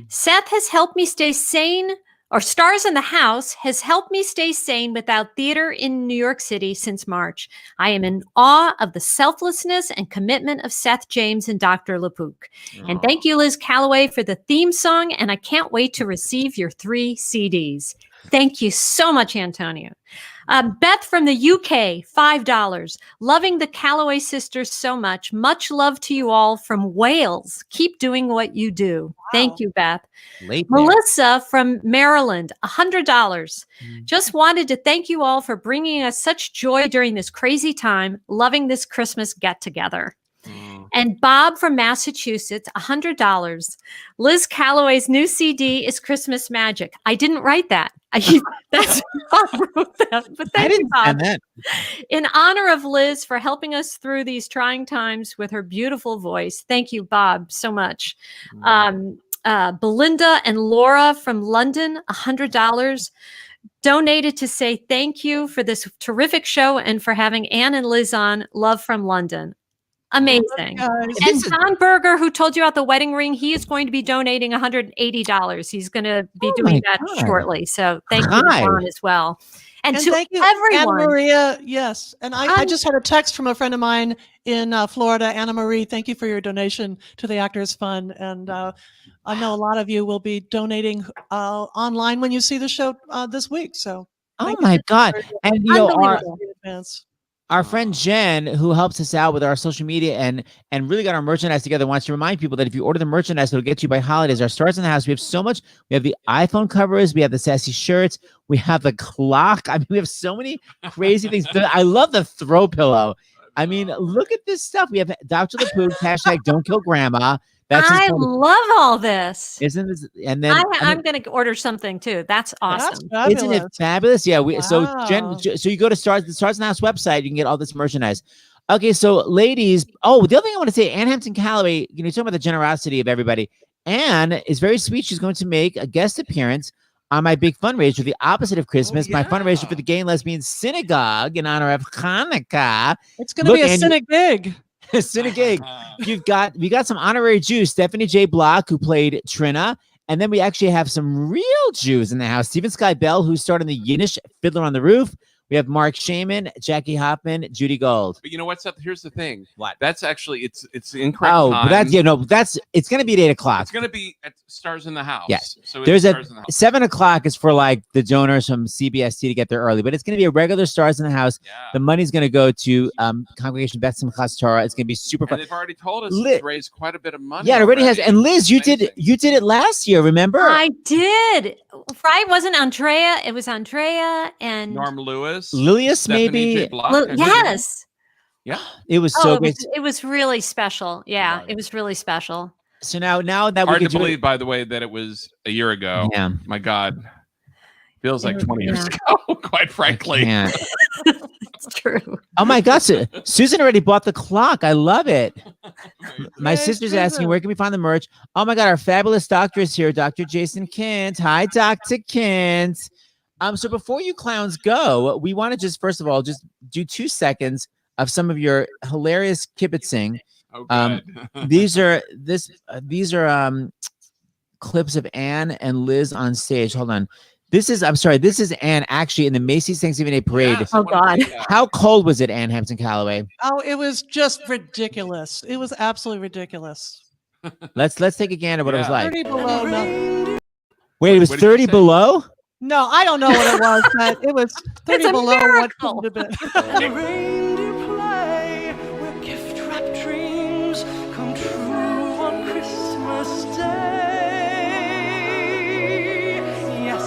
Seth has helped me stay sane Stars in the House has helped me stay sane without theater in New York City since March. I am in awe of the selflessness and commitment of Seth James and Dr. Lapook. And thank you, Liz Callaway, for the theme song. And I can't wait to receive your 3 CDs. Thank you so much, Antonio. Beth from the UK, $5. Loving the Callaway Sisters so much. Much love to you all from Wales. Keep doing what you do. Wow. Thank you, Beth. Late there. Melissa from Maryland, $100. Just wanted to thank you all for bringing us such joy during this crazy time. Loving this Christmas get together. And Bob from Massachusetts, $100. Liz Callaway's new CD is Christmas Magic. I didn't write that. That's Bob wrote that. But I thank you, didn't Bob. send that. In honor of Liz for helping us through these trying times with her beautiful voice. Thank you, Bob, so much. Belinda and Laura from London, $100. Donated to say thank you for this terrific show and for having Anne and Liz on. Love from London. Amazing. And Don Berger, who told you about the wedding ring, he is going to be donating $180. He's going to be doing that shortly. So thank you, Don, as well. And to thank you, everyone. Anna Maria. Yes. And I just had a text from a friend of mine in Florida, Anna Marie. Thank you for your donation to the Actors Fund. And I know a lot of you will be donating online when you see the show this week. So, oh my God. And you know, our friend Jen, who helps us out with our social media and really got our merchandise together, wants to remind people that if you order the merchandise, it'll get you by holidays. Our Stars in the House, we have so much. We have the iPhone covers. We have the sassy shirts. We have the clock. I mean, we have so many crazy things. I love the throw pillow. I mean, look at this stuff. We have Dr. Lapook, hashtag Don't Kill Grandma. I love all this. Isn't this? And then I'm going to order something too. That's awesome. Isn't it fabulous? Yeah. So Jen, so you go to the Stars in the House website, you can get all this merchandise. Okay, so ladies. Oh, the other thing I want to say, Anne Hampton Callaway. You know, talking about the generosity of everybody. Anne is very sweet. She's going to make a guest appearance on my big fundraiser, the opposite of Christmas, my fundraiser for the Gay and Lesbian Synagogue in honor of Hanukkah. It's going to be a synagogue. Synagogue. We got some honorary Jews, Stephanie J. Block, who played Trina, and then we actually have some real Jews in the house. Stephen Sky Bell, who starred in the Yiddish Fiddler on the Roof. We have Mark Shaman, Jackie Hoffman, Judy Gold. But you know what's up? Here's the thing. What? That's actually it's incorrect. Oh, time. But it's going to be at 8 o'clock. It's going to be at Stars in the House. Yes. So there's a Stars in the House. 7 o'clock is for like the donors from CBST to get there early, but it's going to be a regular Stars in the House. Yeah. The money's going to go to Congregation Beth Simchas Torah. It's going to be super fun. And they've already told us it's raised quite a bit of money. Yeah, it already has. And Liz, you did it last year. Remember? I did. Right? Wasn't Andrea? It was Andrea and Norm Lewis, Lilius, maybe. Yes. Yeah. It was so great. It was really special. Yeah, it was really special. So now that hard we to believe, by the way, that it was a year ago. Yeah. My God. Feels like 20 years ago, quite frankly. It's true. Oh my God. Susan already bought the clock. I love it. My sister's asking, where can we find the merch? Oh my God, our fabulous doctor is here, Dr. Jason Kent. Hi, Dr. Kent. So before you clowns go, we want to just, first of all, just do 2 seconds of some of your hilarious kibitzing. These are clips of Anne and Liz on stage. Hold on. This is Anne actually in the Macy's Thanksgiving Day Parade. Yes, oh God. How cold was it, Anne Hampton Callaway? Oh, it was just ridiculous. It was absolutely ridiculous. Let's take a gander what it was like. 30 below. No. Wait, it was 30 below? No, I don't know what it was, but it was 30 It's a below miracle. what could have been. Reindeer play where gift-wrapped dreams come true on Christmas Day. Yes,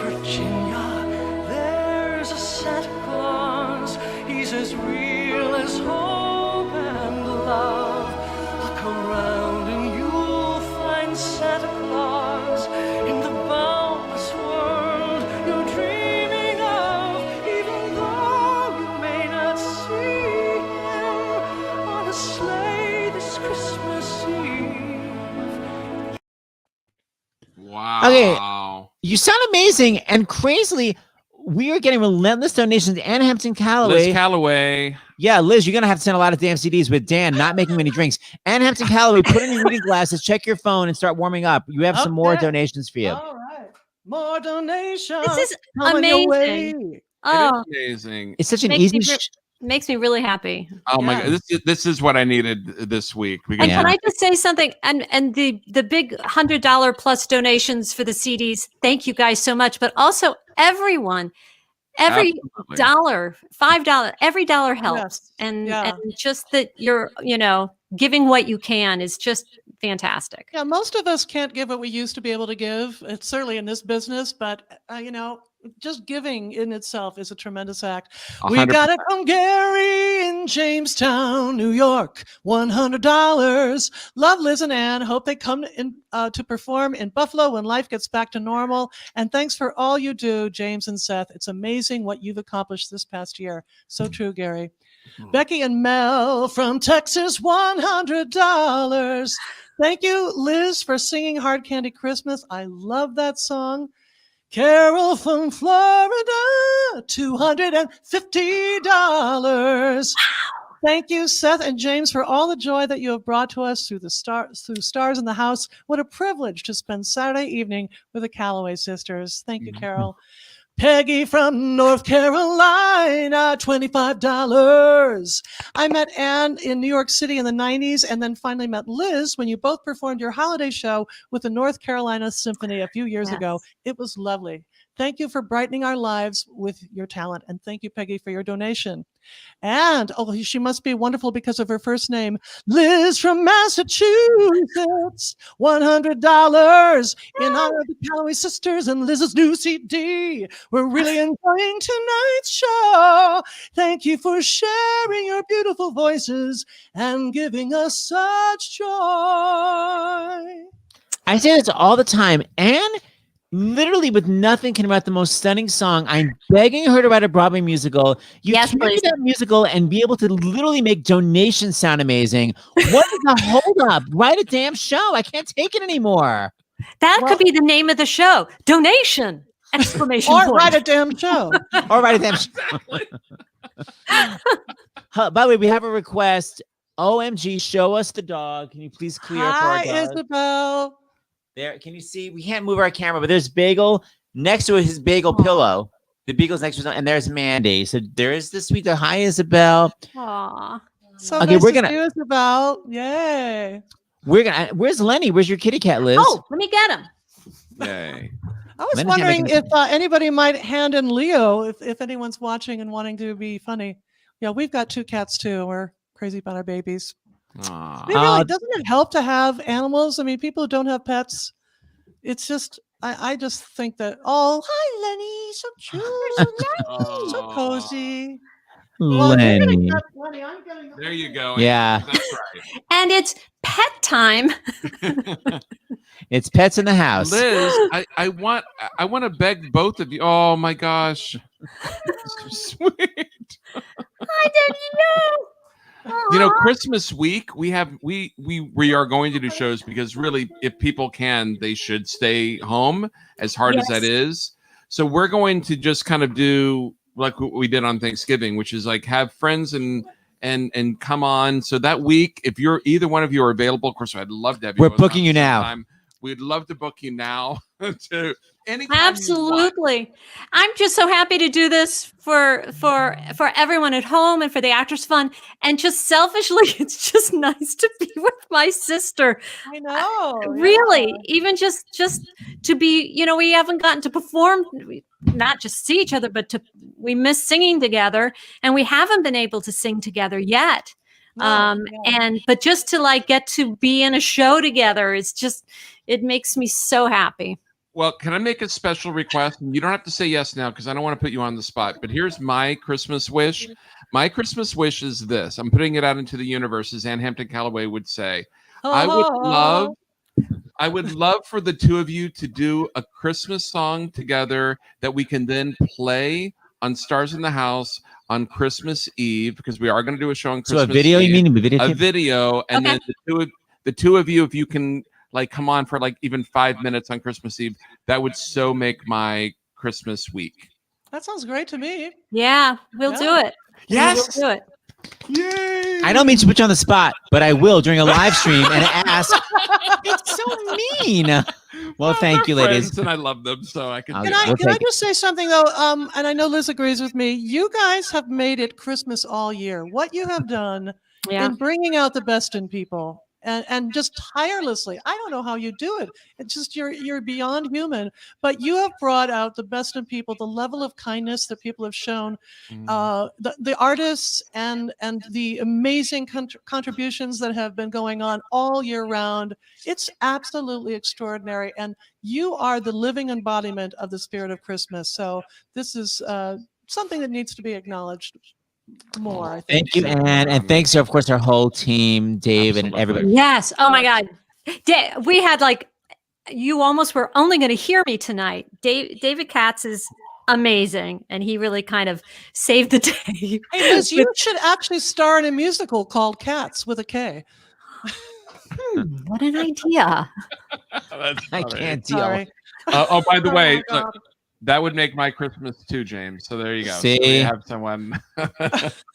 Virginia, there's a Santa Claus. He's as real as hope and love. Look around and you'll find Santa Claus in the boundless world you're dreaming of, even though you may not see him on a sleigh this Christmas Eve. Wow. Okay. You sound amazing, and crazily, we are getting relentless donations. Anne Hampton Callaway. Liz Callaway. Yeah, Liz, you're going to have to send a lot of damn CDs with Dan not making many drinks. Anne Hampton Callaway, put in your reading glasses, check your phone, and start warming up. You have some more donations for you. All right. More donations. This is coming your amazing. way. Oh, It is amazing. It's such an Makes easy. me makes me really happy. Oh my Yes. God, this is what I needed this week. And Yeah. can I just say something? And the big $100 plus donations for the CDs. Thank you guys so much. But also everyone, every Absolutely. dollar, $5, every dollar helps. Yes. And Yeah. and just that you're giving what you can is just fantastic. Yeah, most of us can't give what we used to be able to give. It's certainly in this business, but just giving in itself is a tremendous act. We 100%. got it from Gary in Jamestown, New York. $100. Love Liz and Ann. Hope they come in to perform in Buffalo when life gets back to normal. And thanks for all you do, James and Seth. It's amazing what you've accomplished this past year. So true, Gary. Becky and Mel from Texas, $100. Thank you, Liz, for singing Hard Candy Christmas. I love that song. Carol from Florida, $250. Thank you, Seth and James, for all the joy that you have brought to us through Stars in the House. What a privilege to spend Saturday evening with the Callaway Sisters. Thank you, Carol. Peggy from North Carolina, $25. I met Ann in New York City in the 90s and then finally met Liz when you both performed your holiday show with the North Carolina Symphony a few years ago. It was lovely. Thank you for brightening our lives with your talent. And thank you, Peggy, for your donation. And, she must be wonderful because of her first name, Liz from Massachusetts, $100 in honor of the Callaway Sisters and Liz's new CD. We're really enjoying tonight's show. Thank you for sharing your beautiful voices and giving us such joy. I say this all the time, and literally with nothing can write the most stunning song. I'm begging her to write a Broadway musical. You Yes, can't please. do that musical and be able to literally make donations sound amazing. What is the hold up? Write a damn show. I can't take it anymore. That could be the name of the show. Donation! Exclamation Or point. write a damn show. Or write a damn show. By the way, we have a request. OMG, show us the dog. Can you please clear up our Hi, dog? Isabel. There, can you see? We can't move our camera, but there's Bagel next to his bagel pillow. The beagle's next to his, and there's Mandy. So there is the sweet. Hi, Isabel. Aw. So Okay, nice we're to gonna- see you, Isabel. Yay. Where's Lenny? Where's your kitty cat, Liz? Oh, let me get him. Yay. I was Lenny can't wondering make if anybody might hand in Leo, if anyone's watching and wanting to be funny. Yeah, we've got 2 cats too. We're crazy about our babies. Aw. Doesn't it help to have animals? I mean, people who don't have pets, it's just, I just think that, hi, Lenny, so cute, so nice, so Aw. cozy. Well, if you're gonna Lenny. get Lenny, I'm getting There you go. Yeah. That's right. And it's pet time. It's pets in the house. Liz, I want to beg both of you. Oh my gosh. So sweet. I didn't know. Christmas week we are going to do shows because really, if people can, they should stay home, as hard as that is. So we're going to just kind of do like what we did on Thanksgiving, which is like have friends and come on. So that week, if you're either one of you are available, of course, I'd love to have you. We're both on booking you at the same now. time. We'd love to book you now to anytime you want. Absolutely. I'm just so happy to do this for everyone at home and for the Actors Fund. And just selfishly, it's just nice to be with my sister. I know. Really, even just to be, we haven't gotten to perform, not just see each other, but we miss singing together, and we haven't been able to sing together yet. But just to get to be in a show together, it makes me so happy. Well, can I make a special request? You don't have to say yes now because I don't want to put you on the spot, but here's my Christmas wish. My Christmas wish is this. I'm putting it out into the universe, as Hampton Callaway would say. I would love for the two of you to do a Christmas song together that we can then play on Stars in the House on Christmas Eve, because we are going to do a show on Christmas So a video, Eve. you mean a video? A video, and Okay. then the two of you, if you can come on for even 5 minutes on Christmas Eve, that would so make my Christmas week. That sounds great to me. Yeah, we'll do it. Yes. We'll do it. Yay! I don't mean to put you on the spot, but I will during a live stream and ask. It's so mean. Well, thank you, They're ladies. friends, and I love them, so I can. I'll do Can that. I, We'll can I take it. just say something though? And I know Liz agrees with me. You guys have made it Christmas all year. What you have done Yeah. in bringing out the best in people and just tirelessly. I don't know how you do it. It's just you're beyond human. But you have brought out the best in people. The level of kindness that people have shown, the artists and the amazing contributions that have been going on all year round. It's absolutely extraordinary, and you are the living embodiment of the spirit of Christmas. So this is something that needs to be acknowledged more, I think. Thank you, Anne, and thanks to, of course, our whole team, David, and Absolutely. everybody. Yes. Oh my God. We had you almost were only going to hear me tonight. David Katz is amazing, and he really kind of saved the day. Hey, Liz, you should actually star in a musical called Cats with a K. What an idea. That's I funny. can't deal. Sorry. Oh, by the Oh way, my God. look, that would make my Christmas too, James. So there you go. So See? we have someone.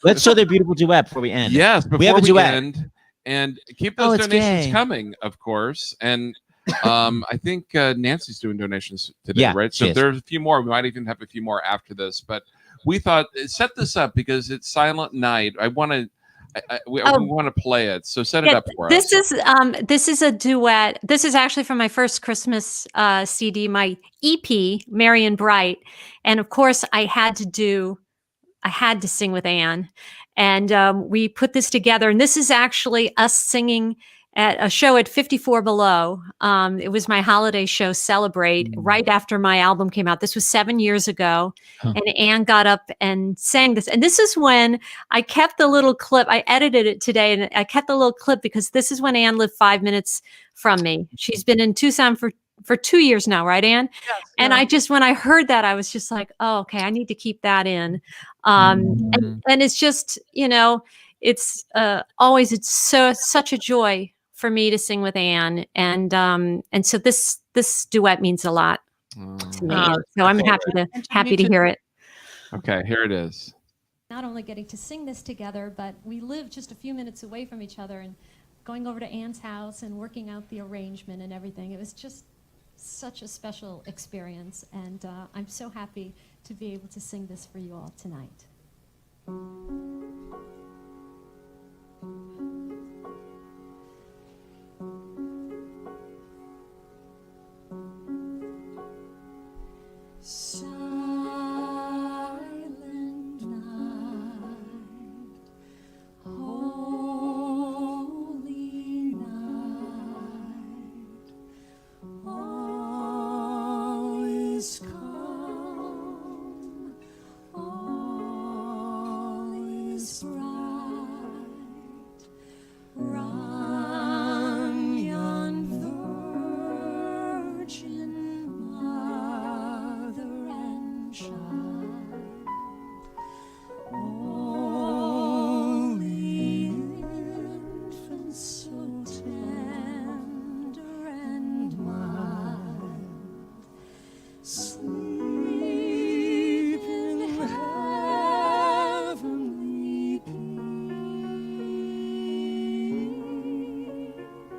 Let's show their beautiful duet before we end. Yes, before We have a duet. end, and keep Oh, those it's donations gay. coming, of course. And I think Nancy's doing donations today, Yeah, right? she So is. there's a few more. We might even have a few more after this. But we thought set this up because it's Silent Night. I want to. We want to play it. So set it up for us. This is a duet. This is actually from my first Christmas CD, my EP, Merry and Bright. And of course, I had to sing with Anne. And we put this together. And this is actually us singing at a show at 54 Below. It was my holiday show, Celebrate, right after my album came out. This was 7 years ago. And Anne got up and sang this. And this is when I kept the little clip. I edited it today, and I kept the little clip because this is when Anne lived 5 minutes from me. She's been in Tucson for 2 years now, right, Anne? Yes, And yeah. when I heard that, I was just like, oh, okay, I need to keep that in. And it's just, it's always, it's such a joy for me to sing with Anne. And so this duet means a lot to me. Oh, So I'm okay. happy to too. hear it. Okay, here it is. Not only getting to sing this together, but we live just a few minutes away from each other, and going over to Anne's house and working out the arrangement and everything. It was just such a special experience, and I'm so happy to be able to sing this for you all tonight. Silent night, holy night, all is calm, all is bright. Run, young virgin mother and child, holy infant, so tender and mild, sleep in heavenly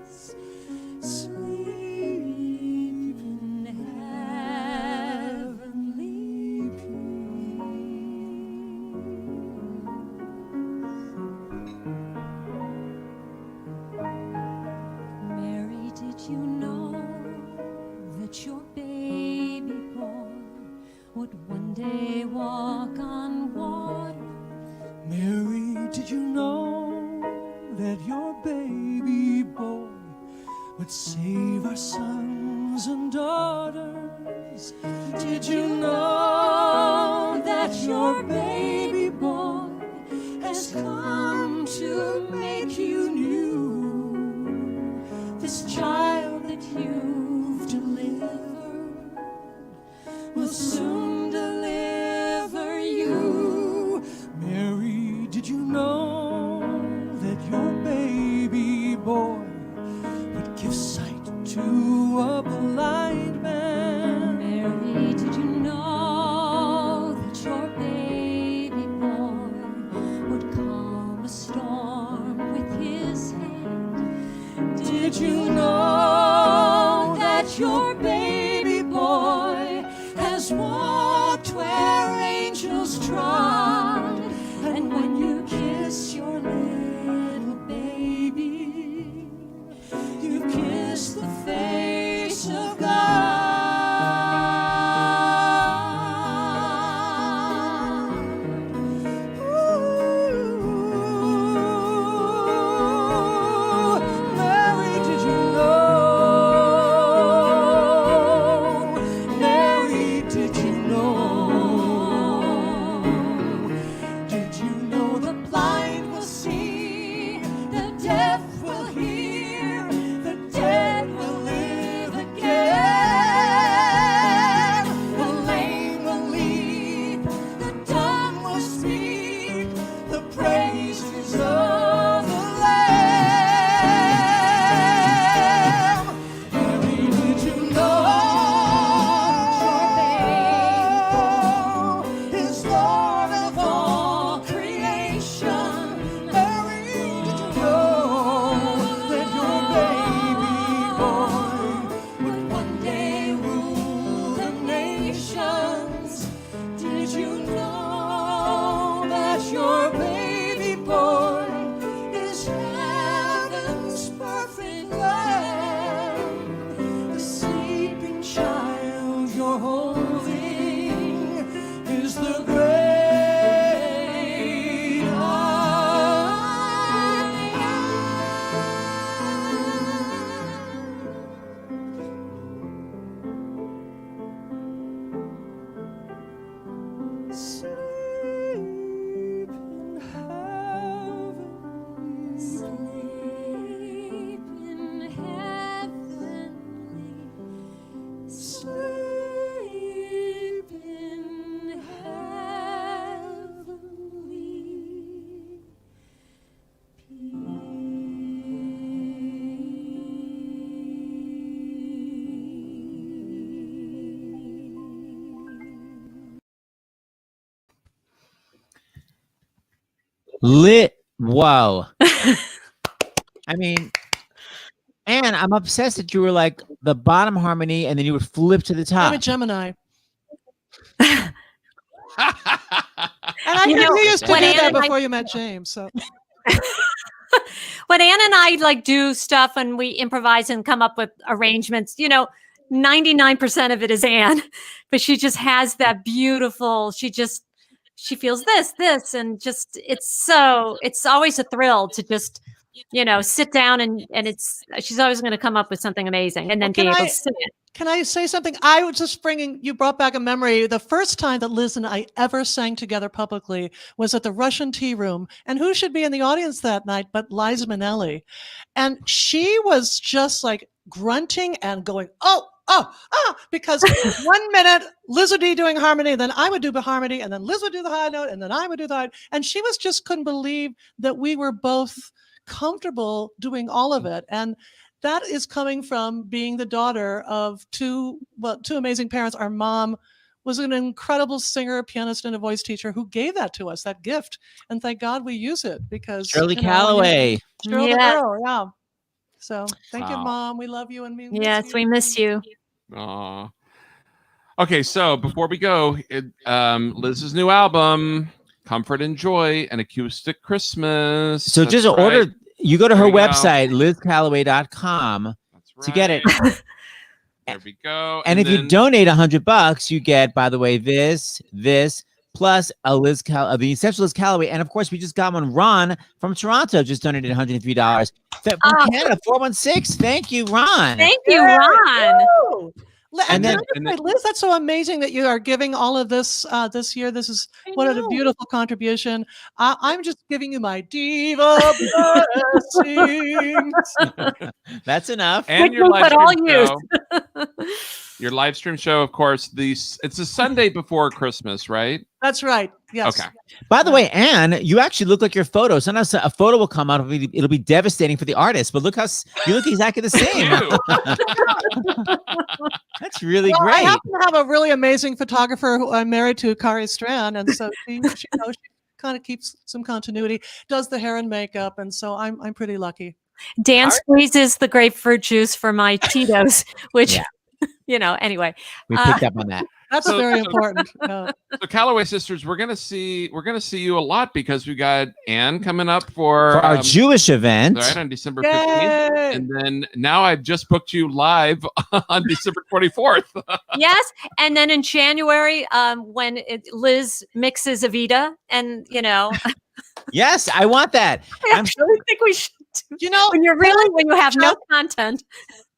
peace. Sleep in heavenly peace. Mary, did you know that your baby boy would one day walk on water? Mary, did you know that your baby boy would save our sons and daughters? Did you know that your baby boy has come to make you new? This child that you've delivered will soon deliver you. Mary, did you know that your baby boy would give sight to a blind man? Mary, did you know that your baby boy would calm a storm? Whoa. I mean, Anne, I'm obsessed that you were like the bottom harmony and then you would flip to the top. I'm a Gemini. And I You knew know, you used to do when Anne that and I- before you met James. So When Anne and I like do stuff and we improvise and come up with arrangements, 99% of it is Anne, but she just has that beautiful, she feels this, and just, it's always a thrill to just, sit down and she's always going to come up with something amazing and then be able to sing it. can I say something? I was just you brought back a memory. The first time that Liz and I ever sang together publicly was at the Russian Tea Room. And who should be in the audience that night but Liza Minnelli? And she was just like grunting and going, oh, because 1 minute Liz would be doing harmony, then I would do the harmony, and then Liz would do the high note, and then I would do the high. And she couldn't believe that we were both comfortable doing all of it. And that is coming from being the daughter of two amazing parents. Our mom was an incredible singer, pianist, and a voice teacher who gave that to us, that gift. And thank God we use it because Shirley Callaway. Shirley the Yes. girl, yeah. So thank you, Wow. Mom. We love you and we Yes, we miss you. Aw. Okay, so before we go, Liz's new album, Comfort and Joy, an Acoustic Christmas. So That's just right. order, you go to There her you go. website, lizcallaway.com. That's to get it. right. There we go. And if you then- donate $100, you get, by the way, this, plus the Essential Liz Callaway. And of course, we just got one. Ron from Toronto just donated $103. From Canada, 416. Thank you, Ron. Thank you, Ron. Woo! And then- Liz, that's so amazing that you are giving all of this this year. This is what a beautiful contribution. I'm just giving you my diva blessings. That's enough. and your We live put all stream use. show. Your live stream show, of course. It's a Sunday before Christmas, right? That's right. Yes. Okay. By the way, Anne, you actually look like your photo. Sometimes a photo will come out. It'll be devastating for the artist, but look you look exactly the same. That's really Well, I great. happen to have a really amazing photographer who I'm married to, Kari Strand, and so she kind of keeps some continuity, does the hair and makeup, and so I'm pretty lucky. Dan squeezes the grapefruit juice for my Tito's, which, anyway. We picked up on that. That's So- very so- important. So Callaway Sisters, we're gonna see you a lot because we got Anne coming up for For our Jewish event. right on December 15th. Yay! And then now I've just booked you live on December 24th. Yes. And then in January, when Liz mixes Evita, and, Yes, I want that. I actually think we should do. When you have no content,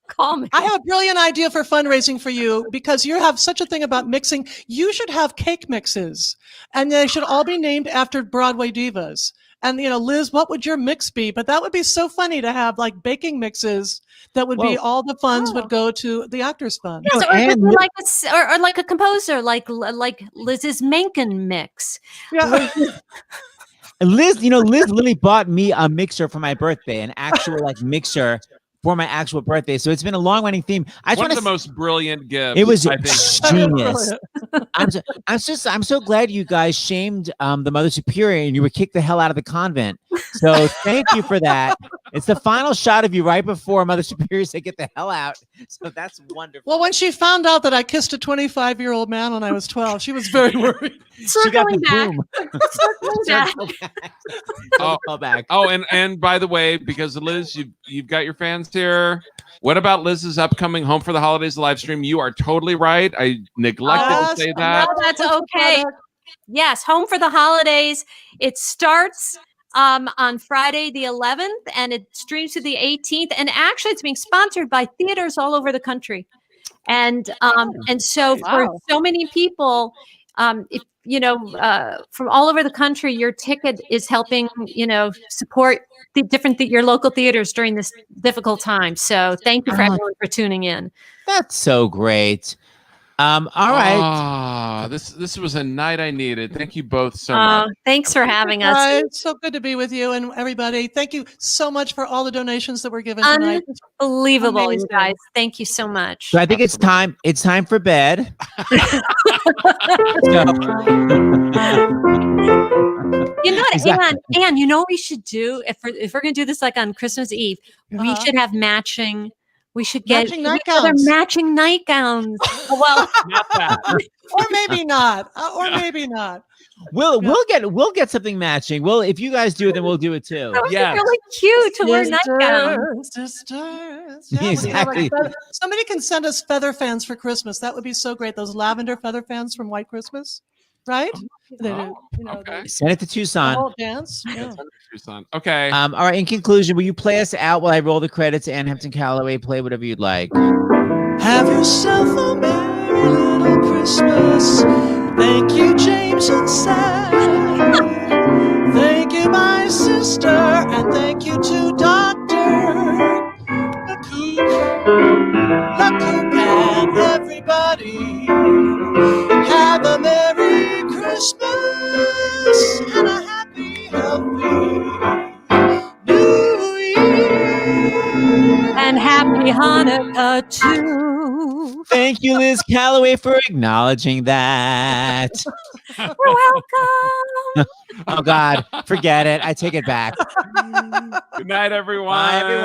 call me. I have a brilliant idea for fundraising for you because you have such a thing about mixing. You should have cake mixes, and they should all be named after Broadway divas. And Liz, what would your mix be? But that would be so funny to have like baking mixes that would be all the funds would go to the Actors Fund. Yes, No, or, and or like a composer, like Liz's Mencken mix. Yeah. And Liz literally bought me a mixer for my birthday, an actual mixer for my actual birthday. So it's been a long running theme. One of the most brilliant gifts. It was I think. genius. I'm so glad you guys shamed the Mother Superior and you were kicked the hell out of the convent. So thank you for that. It's the final shot of you right before Mother Superior said get the hell out. So that's wonderful. Well, when she found out that I kissed a 25-year-old man when I was 12, she was very worried. She got the Circling back. boom. Circling back. Call back. Oh, and by the way, because Liz, you've got your fans here. What about Liz's upcoming Home for the Holidays live stream? You are totally right. I neglected to say that. No, that's okay. Yes, Home for the Holidays. It starts on Friday the 11th and it streams to the 18th. And actually, it's being sponsored by theaters all over the country. And so for so many people, if from all over the country, your ticket is helping support the your local theaters during this difficult time. So thank you for everyone for tuning in. That's so great. All right. This was a night I needed. Thank you both so much. Thanks for having us. It's so good to be with you and everybody. Thank you so much for all the donations that were given tonight. Unbelievable, you Amazing. guys. Thank you so much. So I think it's time for bed. You know what, Exactly. Anne, you know what we should do if we're gonna do this like on Christmas Eve, we Uh-huh. should have matching. We should get Matching each other nightgowns. matching nightgowns. Well, Not that. Or maybe not. Or maybe not. We'll get something matching. Well, if you guys do it, then we'll do it too. that would Yes. be really cute to wear nightgowns. Sisters. Yeah, we can have, Exactly. somebody can send us feather fans for Christmas. That would be so great. Those lavender feather fans from White Christmas, right? They do, Okay. Send it to the Tucson. whole dance. Yeah. Tucson. Okay. All right. In conclusion, will you play us out while I roll the credits? And Hampton Callaway, play whatever you'd like. Have yourself a merry little Christmas. Thank you, James and Sam. Thank you, my sister, and thank you to Dr. Lapook and everybody. Have a Merry Christmas and a happy, healthy New Year. And happy Hanukkah too. Thank you, Liz Callaway, for acknowledging that. You're welcome. Oh, God. Forget it. I take it back. Good night, everyone. Bye, everyone.